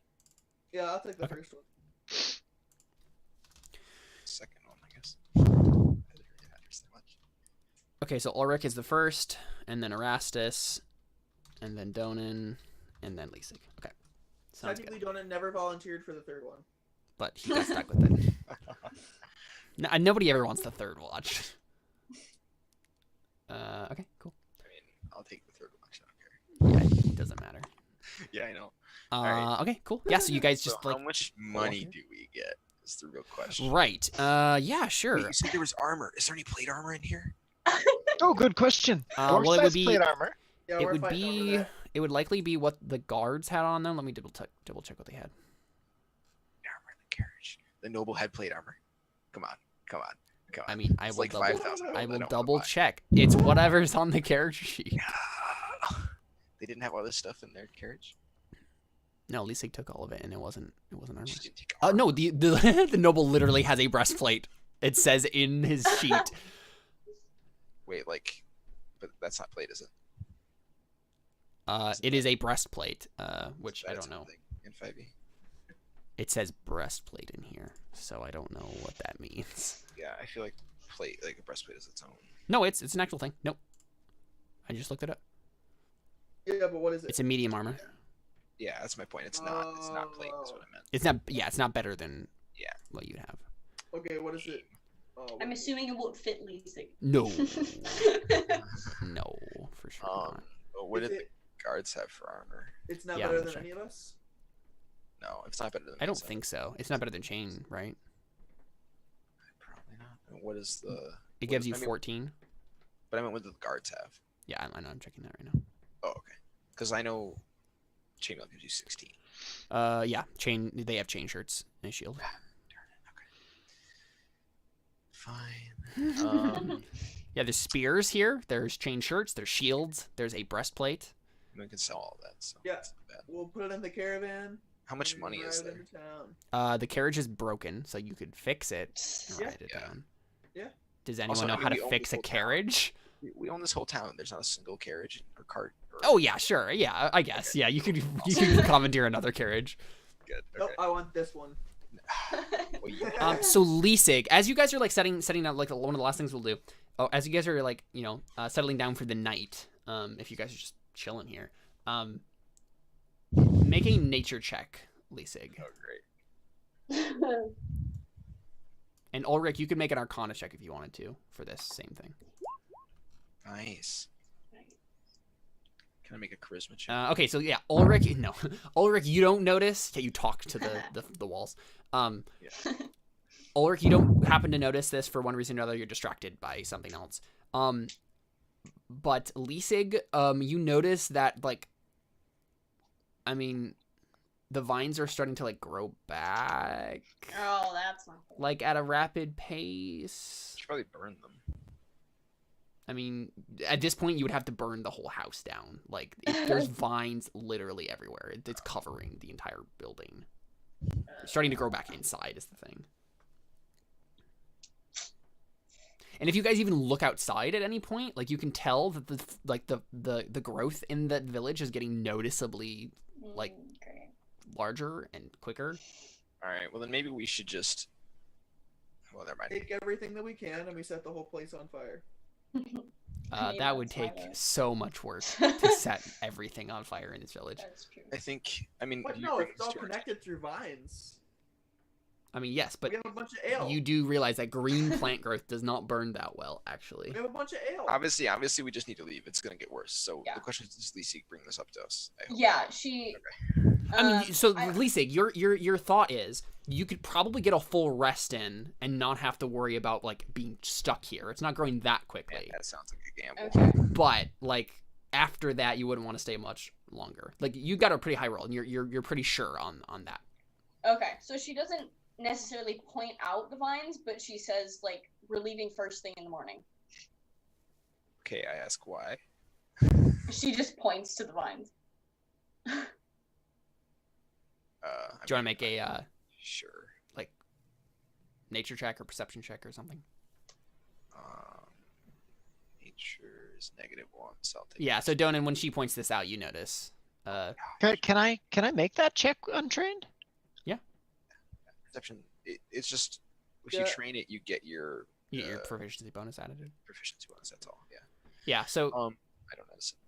Yeah, I'll take the Okay. first one. Second one, I guess. I didn't really matter so much. Okay, so Ulrich is the first, and then Erastus, and then Donan, and then Lisig. Okay, sounds Technically, good. Donut never volunteered for the third one. But he got stuck with it. No, nobody ever wants the third watch. Okay, cool. I mean, I'll take the third watch. I don't care. Yeah, it doesn't matter. Yeah, I know. Alright. Okay, cool. Yeah, so you guys So just how like much money do we get? Is the real question. right. Yeah, sure. Wait, you said there was armor. Is there any plate armor in here? Oh, good question. Well, it would Dwarf-sized be plate armor. Yeah, it we're would fighting over be that. it would likely be what the guards had on them. Let me double check what they had. Armor in the carriage. The noble had plate armor. Come on. I mean, I It's will like double 5,000. I will don't double wanna buy. check. It's whatever's on the character sheet. They didn't have all this stuff in their carriage. No, Lisig took all of it, and it wasn't armor. She didn't take armor. No, the the noble literally has a breastplate. It says in his sheet. Wait, like, but that's not plate, is it? It is a breastplate. Which I That's don't know. something in 5e. It says breastplate in here, so I don't know what that means. Yeah, I feel like plate, like a breastplate, is its own. No, it's an actual thing. Nope. I just looked it up. Yeah, but what is it? It's a medium armor. Yeah, that's my point. It's not plate. That's what I meant. It's not. Yeah, it's not better than Yeah. what you'd have. Okay, what is it? Oh, what I'm is it? assuming it won't fit Lucy. No, no, for sure not. But what Is did the it- guards have for armor? It's not Yeah, better I'm than gonna any of us. No, it's not better than. I don't Mesa. think so. It's not better than chain, right? Probably not. And what is the? It what gives is- you I mean, 14. But I meant what do the guards have? Yeah, I know. I'm checking that right now. Oh, okay. Because I know chainmail gives you 16. Yeah, chain. They have chain shirts and a shield. Fine. Yeah, there's spears here. There's chain shirts. There's shields. There's a breastplate. We can sell all that. So Yeah. it's not bad. We'll put it in the caravan. How much and money is drive there? into town. The carriage is broken, so you could fix it and Yeah. ride it Yeah. down. Yeah. Does anyone Also, know I mean, how we to own fix this a whole town. carriage? We own this whole town. There's not a single carriage or cart. Or Oh yeah, sure. Yeah, I guess. Yeah, you could commandeer another carriage. Good. Nope, Okay. I want this one. Well, you- So Lisig, as you guys are like setting out, like one of the last things we'll do, as you guys are like settling down for the night, if you guys are just chilling here, make a nature check, Lisig, Oh, great. and Ulrich, you could make an Arcana check if you wanted to for this same thing. Nice. Can I make a charisma check? Okay, so yeah, Ulrich, no, Ulrich, you don't notice. Yeah, you talk to the walls. Yeah. Ulrich, you don't happen to notice this for one reason or another. You're distracted by something else. But Lisig, you notice that like, I mean, the vines are starting to like grow back, Oh, that's not cool. like at a rapid pace. You should probably burn them. I mean, at this point, you would have to burn the whole house down. Like, there's vines literally everywhere. It's covering the entire building. It's starting to grow back inside is the thing. And if you guys even look outside at any point, like you can tell that the growth in that village is getting noticeably like Great. larger and quicker. All right. Well, then maybe we should just. Well, never mind. Take everything that we can and we set the whole place on fire. I mean, That would that's take my vote. so much work to set everything on fire in this village. That's true. I think. I mean, What? you No, bring it's this all to our- connected through vines. I mean, yes, but We have a bunch of ale. you do realize that green plant growth does not burn that well, actually. We have a bunch of ale. Obviously, we just need to leave. It's gonna get worse. So Yeah. the question is, does Lisi bring this up to us? I hope. Yeah, she. I mean, so I- Lisig, your thought is you could probably get a full rest in and not have to worry about like being stuck here. It's not growing that Man, quickly, that sounds like a gamble. Okay. but like after that, you wouldn't want to stay much longer. Like, you got a pretty high roll, and you're pretty sure on that. Okay, so she doesn't necessarily point out the vines, but she says, like, we're leaving first thing in the morning. Okay, I ask why. She just points to the vines. Do you want to make a sure nature check or perception check or something? Nature is -1, so I'll take Yeah. So Donan, when she points this out, you notice. Can I make that check untrained? perception. It's just if you train it, you get your proficiency bonus added. proficiency bonus. That's all. Yeah. Yeah. So. I don't notice it.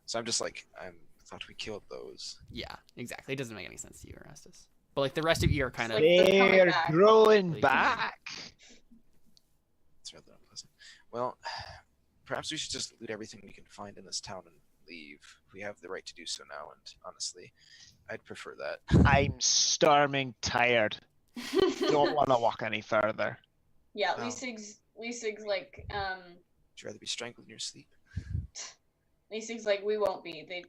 So I'm just like I thought we killed those. Yeah. Exactly. It doesn't make any sense to you, Erastus. But like the rest of you are kind of. Like, they're coming They're back. growing Like, back. It's rather unpleasant. Well, perhaps we should just loot everything we can find in this town and leave. We have the right to do so now, and honestly, I'd prefer that. I'm storming tired. Don't want to walk any further. Yeah, Oh. Leesig's like, Would you rather be strangled in your sleep? Leesig's like, we won't be. We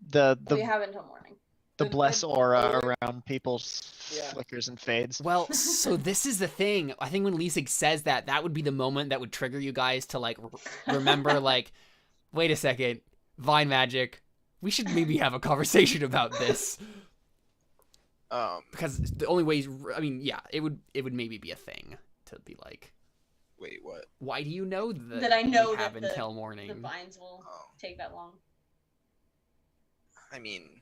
The have until morning. bless aura around people's Yeah. flickers and fades. Well, so this is the thing. I think when Leesig says that would be the moment that would trigger you guys to like remember, like, wait a second, vine magic. We should maybe have a conversation about this. Because the only ways, I mean, yeah, it would maybe be a thing to be like, Wait, what? why do you know That I know we have that until morning? The vines will Oh, take that long. I mean,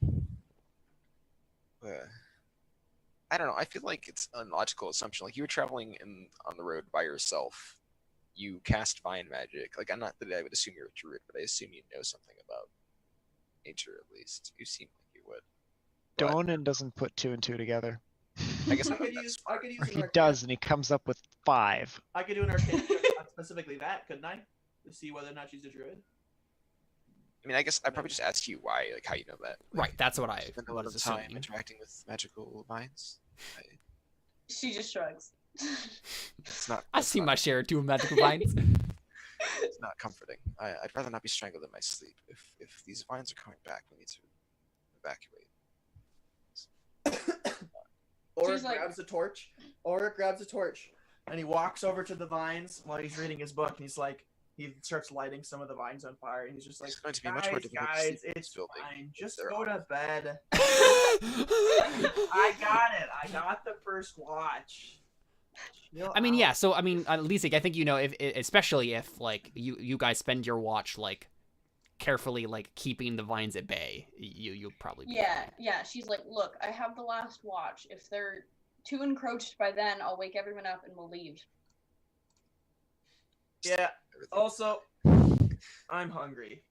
I don't know. I feel like it's an illogical assumption. Like you were traveling on the road by yourself. You cast vine magic. Like I'm not that I would assume you're a druid, but I assume you know something about nature at least. You seem like you would. But Donan doesn't put 2 and 2 together. I guess I I'm could not use smart. an Or he arcana does, check. and he comes up with 5. I could do an arcana check on specifically that, couldn't I? To see whether or not she's a druid. I mean, I guess I probably just ask you why, like how you know that. Like, Right, that's what I spend a lot was of time assuming. interacting with magical vines. She just shrugs. It's not. I it's see not- my share of 2 magical vines. It's not comforting. I'd rather not be strangled in my sleep. If these vines are coming back, we need to evacuate. Auric She's like- grabs a torch. Auric grabs a torch, and he walks over to the vines while he's reading his book. And he's like, he starts lighting some of the vines on fire, and he's just like, It's going to be much more difficult to guys, sleep in it's this building fine. if Just they're go on. to bed. I got it. I got the first watch. Chill I mean, out. yeah. So I mean, Leesig, I think if especially if like you guys spend your watch like carefully like keeping the vines at bay, you'll probably be Yeah, fine. yeah. She's like, look, I have the last watch. If they're too encroached by then, I'll wake everyone up and we'll leave. Yeah. Everything. Also, I'm hungry.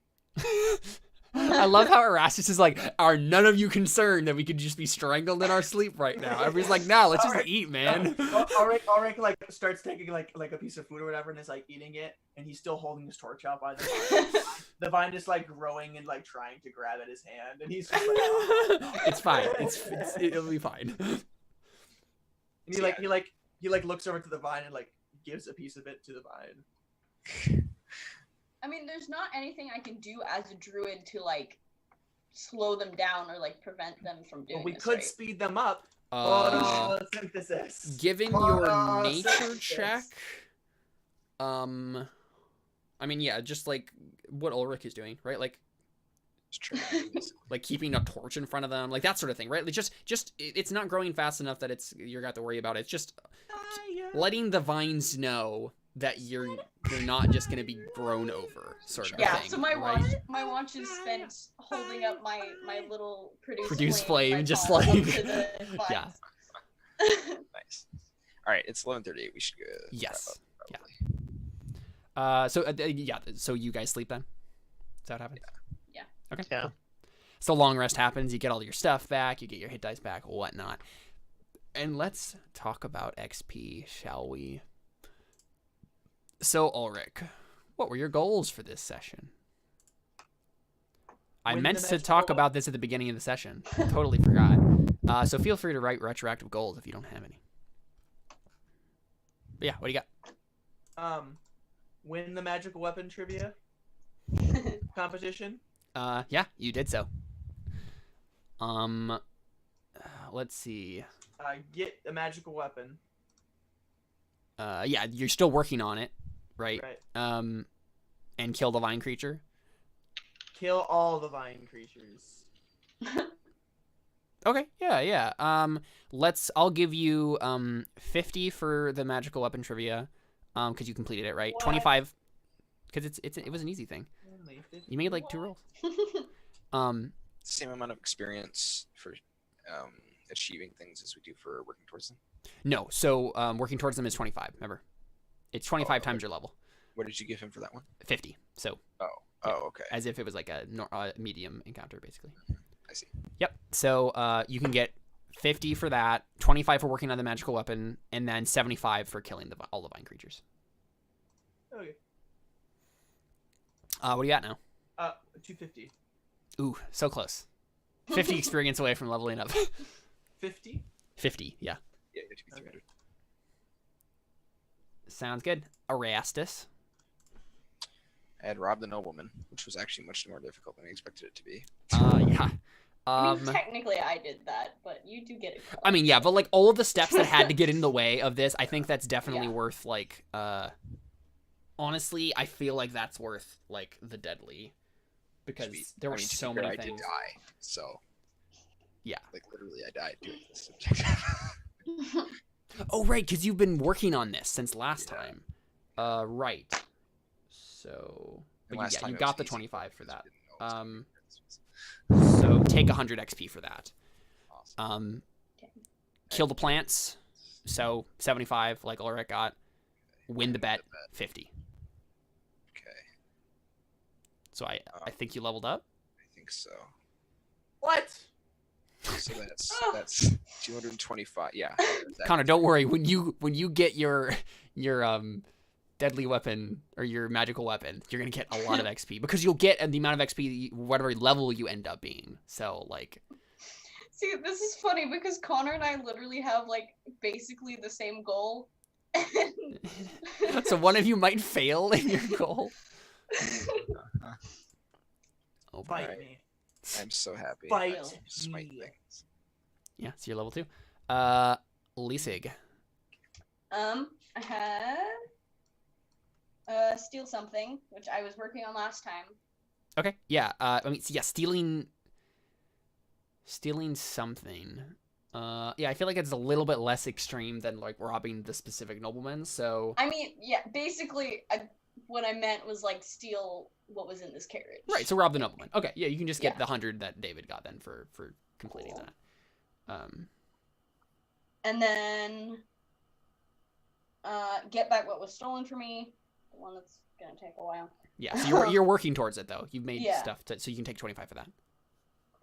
I love how Erastus is like, are none of you concerned that we could just be strangled in our sleep right now? Everybody's like, no, let's just Alright. eat, man. Auric like starts taking like a piece of food or whatever and is like eating it, and he's still holding his torch out by the vine. The vine is like growing and like trying to grab at his hand, and he's just like, oh, no. It's fine. It'll be fine. And he looks over to the vine and like gives a piece of it to the vine. I mean, there's not anything I can do as a druid to like slow them down or like prevent them from doing Well, we this, could right? speed them up. Uh, Photosynthesis. given your nature Photosynthesis. check, I mean, yeah, just like what Ulrich is doing, right? Like Just trying to- like keeping a torch in front of them, like that sort of thing, right? Like just it's not growing fast enough that you're got to worry about it. It's just letting the vines know that you're not just gonna be grown over, sort of Yeah, thing. so my right? watch is spent holding up my little Produce flame, my just palm like- to the Yeah. vines. Nice. All right, it's 11:38. We should go. Yes. Wrap up, probably. Yeah. So you guys sleep then? Is that what happens? Yeah. Okay. Yeah. Cool. So long rest happens. You get all your stuff back. You get your hit dice back, whatnot. And let's talk about XP, shall we? So Ulrich, what were your goals for this session? I Win meant the to magical talk weapon. about this at the beginning of the session. Totally forgot. So feel free to write retroactive goals if you don't have any. But yeah, what do you got? Win the magical weapon trivia. competition? Yeah, you did so. Let's see. Get a magical weapon. Yeah, you're still working on it, right? Right. And kill the vine creature. Kill all the vine creatures. Okay, yeah. I'll give you 50 for the magical weapon trivia, because you completed it, right? What? 25, because it was an easy thing. Only 50. You made like 2 rolls. Same amount of experience for achieving things as we do for working towards them. No, so working towards them is 25. Remember, it's 25 times your level. What did you give him for that one? 50. So Oh, okay. as if it was like a medium encounter, basically. I see. Yep. So you can get 50 for that, 25 for working on the magical weapon, and then 75 for killing all the vine creatures. Okay. What do you got now? 250. Ooh, so close. 50 experience away from leveling up. 50? 50, yeah. Yeah, it should be 300. Sounds good. Erastus. I had robbed the nobleman, which was actually much more difficult than I expected it to be. Yeah. I mean, technically I did that, but you do get it. I mean, yeah, but like all of the steps that had to get in the way of this, I think that's definitely Yeah. worth like honestly, I feel like that's worth like the deadly, because there were so many I things. did die, so Yeah. like literally I died doing this objective. Oh, right, because you've been working on this since last Yeah. time. Right. So, but Last yeah, time you it got was the easy 25 for because that. we didn't know it was gonna be this. So take 100 XP for that. Awesome. Kill the plants. So 75, like Ulrich got. Win the bet, 50. Okay, So I think you leveled up. I think so. What? So that's 225. Yeah. that- Connor, don't worry. When you get your deadly weapon or your magical weapon, you're gonna get a lot of XP, because you'll get the amount of XP whatever level you end up being. So like, See, this is funny because Connor and I literally have like basically the same goal. so one of you might fail in your goal. Oh, boy. Fight Alright. me. I'm so happy. Fight Smite me. things. Yeah, so you're level 2. Lisig. I had steal something, which I was working on last time. Okay. Yeah. I mean, yeah, stealing something. Yeah, I feel like it's a little bit less extreme than like robbing the specific nobleman. So. I mean, yeah, basically, what I meant was like steal what was in this carriage. Right. So rob the nobleman. Okay. Yeah, you can just get Yeah. the 100 that David got then for completing Cool. that. And then get back what was stolen from me. The one that's gonna take a while. Yeah. So you're working towards it though. You've made Yeah. stuff so you can take 25 for that.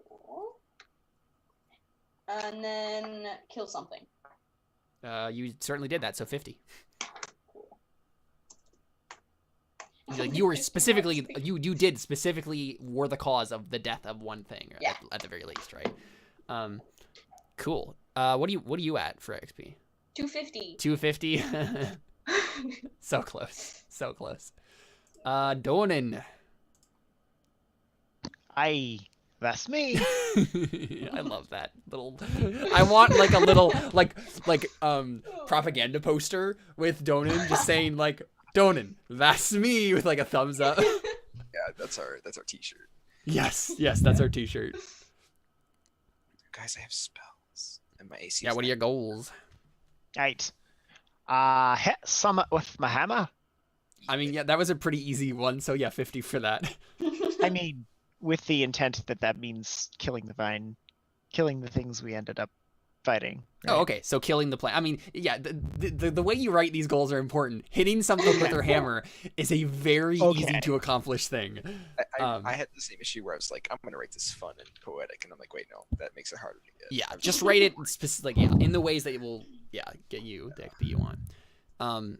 Cool. And then kill something. You certainly did that. So 50. Cool. Like you were specifically you did specifically were the cause of the death of one thing, Yeah. at the very least, right? Cool. What are you at for XP? 250. 250. So close. So close. Donan. That's me. I love that little. I want like a little like propaganda poster with Donan just saying like Donan, that's me, with like a thumbs up. Yeah, that's our t-shirt. Yes, that's our t-shirt. Guys, I have spells and my AC. Yeah, what are your goals? Right. Hit summit with my hammer. I mean, yeah, that was a pretty easy one, so yeah, 50 for that. I mean, with the intent that means killing the vine, killing the things we ended up fighting. Oh, okay. So killing the plant. I mean, yeah, the way you write these goals are important. Hitting something with your hammer is a very easy to accomplish thing. I had the same issue where I was like, I'm gonna write this fun and poetic, and I'm like, wait, no, that makes it harder to get. Yeah, just write it specific, like, yeah, in the ways that it will, get you the XP you want.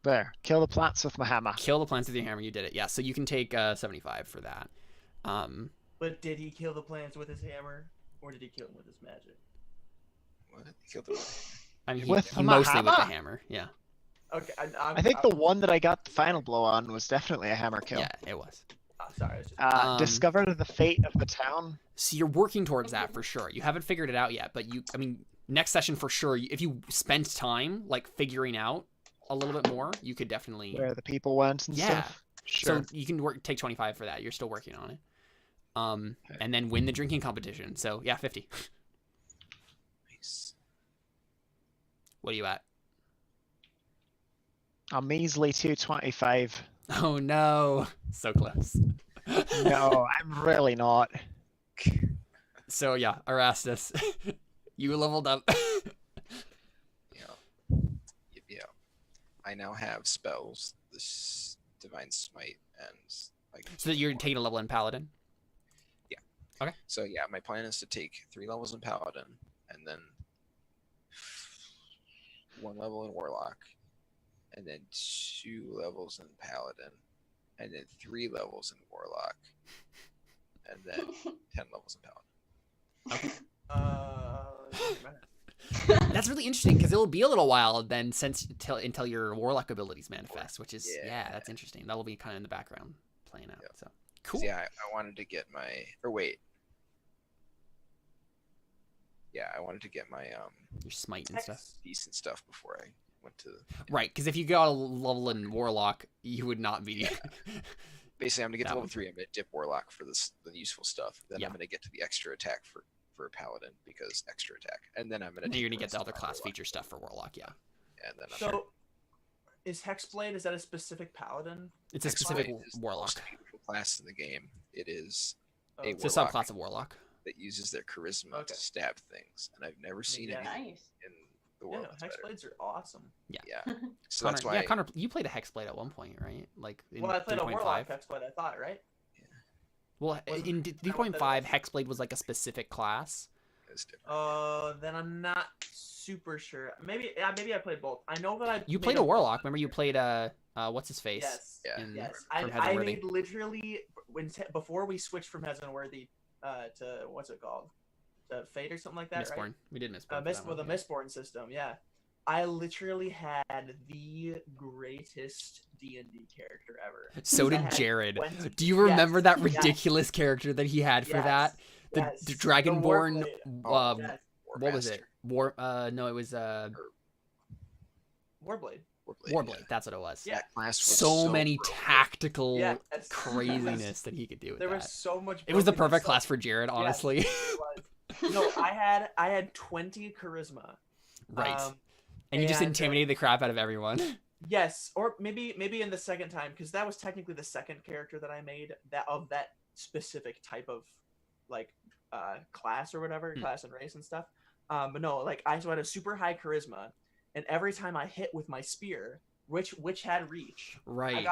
There, kill the plants with my hammer. Kill the plants with your hammer. You did it. Yeah. So you can take 75 for that. But did he kill the plants with his hammer, or did he kill them with his magic? What? He killed the I mean, With he my mostly with the hammer? hammer. Yeah. Okay, I think the one that I got the final blow on was definitely a hammer kill. Yeah, it was. sorry. It's just... Discover the fate of the town. So you're working towards that for sure. You haven't figured it out yet, but I mean, next session for sure. If you spend time like figuring out a little bit more, you could definitely. Where the people went and stuff. Sure. So you can take 25 for that. You're still working on it. And then win the drinking competition. So yeah, 50. Nice. What are you at? A measly 225. Oh no, so close. No, I'm really not. So yeah, Erastus, you leveled up. Yeah. I now have spells, this divine smite, and like. So you're taking a level in paladin. Yeah. Okay. So yeah, my plan is to take 3 levels in paladin, and then 1 level in warlock, and then 2 levels in paladin, and then 3 levels in warlock, and then 10 levels in paladin. That's really interesting because it'll be a little while then until your warlock abilities manifest, which is that's interesting. That'll be kind of in the background playing out. Yep. So cool. Yeah, I wanted to get my I wanted to get my Your smite and stuff. decent stuff before I went to Right, because if you got a level in warlock, you would not be. basically I'm gonna get That to one. level 3. I'm gonna dip warlock for the useful stuff. Then Yeah. I'm gonna get to the extra attack for paladin because extra attack, and then I'm gonna. And take you're gonna get rest the of other my class warlock. feature stuff for warlock. Yeah, And then I'm So, is Hexblade, is that a specific paladin? it's a specific Hexblade is the warlock. most beautiful class in the game. It is Oh, It's a warlock. subclass of warlock. that uses their charisma Okay. to stab things, and I've never seen Yeah. anything Nice. in the Yeah, world no, that's better. Hexblades are awesome. Yeah, so that's Connor, why. Connor, you played a hexblade at one point, right? Like in Well, I played a 3.5. warlock Hexblade, I thought, right? Well, Wasn't in that what 3.5, that hexblade was like a specific class. It's different. Then I'm not super sure. Maybe I played both. I know that I You made played a warlock. Remember, you played what's his face? Yes. Yeah. in- Yes, from I Heavenworthy. made literally before we switched from Heavenworthy to what's it called, to Fate or something like that, Mistborn. right? We did Mistborn. for that With the one, yeah. Mistborn system, yeah. I literally had the greatest D&D character ever. So I did had Jared. 20 Do you remember that yes, ridiculous character that he had for yes, that? The yes, Dragonborn. Warblade. Yes, What was it? No, it was Warblade. Warblade. That's what it was. Yeah. That class was So many broken. tactical Yes. craziness that he could do with There that. was so much. It was the brokenness, perfect so- class for Jared, Yes, honestly. it was. No, I had 20 charisma. Right. Um, And you just and, intimidated the crap out of everyone. Yes, or maybe in the second time, because that was technically the second character that I made that specific type of like class or whatever, class and race and stuff. But no, like I had a super high charisma, and every time I hit with my spear, which had reach, Right. I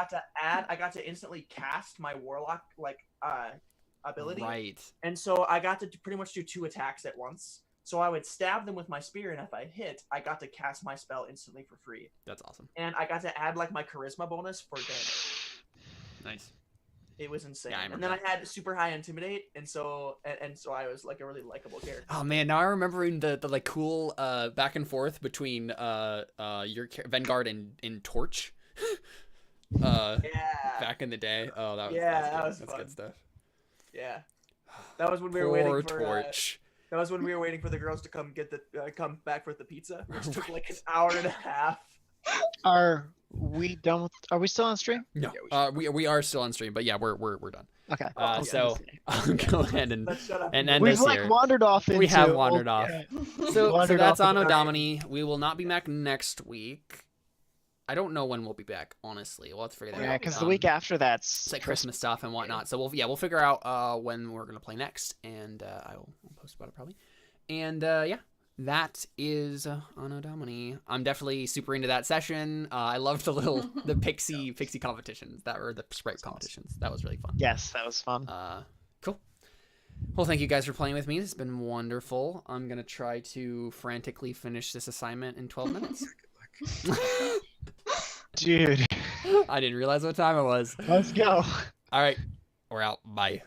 got to instantly cast my warlock ability. Right. And so I got to pretty much do 2 attacks at once. So I would stab them with my spear, and if I hit, I got to cast my spell instantly for free. That's awesome. And I got to add like my charisma bonus for damage. Nice. It was insane. Yeah, I And remember then I had super high intimidate, and so I was like a really likable character. Oh man, now I remember the like cool back and forth between your Vanguard and Torch. Yeah. Back in the day. Oh, that was That was that's fun. good stuff. Yeah. That was when we were Poor waiting for Torch. that was when we were waiting for the girls to come come back with the pizza, which took like an hour and a half. Are we done with? Are we still on stream? No, Yeah, we are still on stream, but yeah, we're done. Okay. So I'll go ahead and Let's shut up. and end We've this like here. wandered off. We have into wandered off. So Wandered that's off Anno into- Domini. We will not be back next week. I don't know when we'll be back, honestly. We'll have to figure that out. Yeah, because the week after that's It's like Christmas stuff and whatnot. So we'll figure out when we're gonna play next, and I'll post about it probably. And yeah, that is Anno Domini. I'm definitely super into that session. I loved the pixie competitions that were the sprite competitions. That was really fun. Yes, that was fun. Cool. Well, thank you guys for playing with me. It's been wonderful. I'm gonna try to frantically finish this assignment in 12 minutes. Good luck. Dude, I didn't realize what time it was. let's go. All right, we're out. Bye.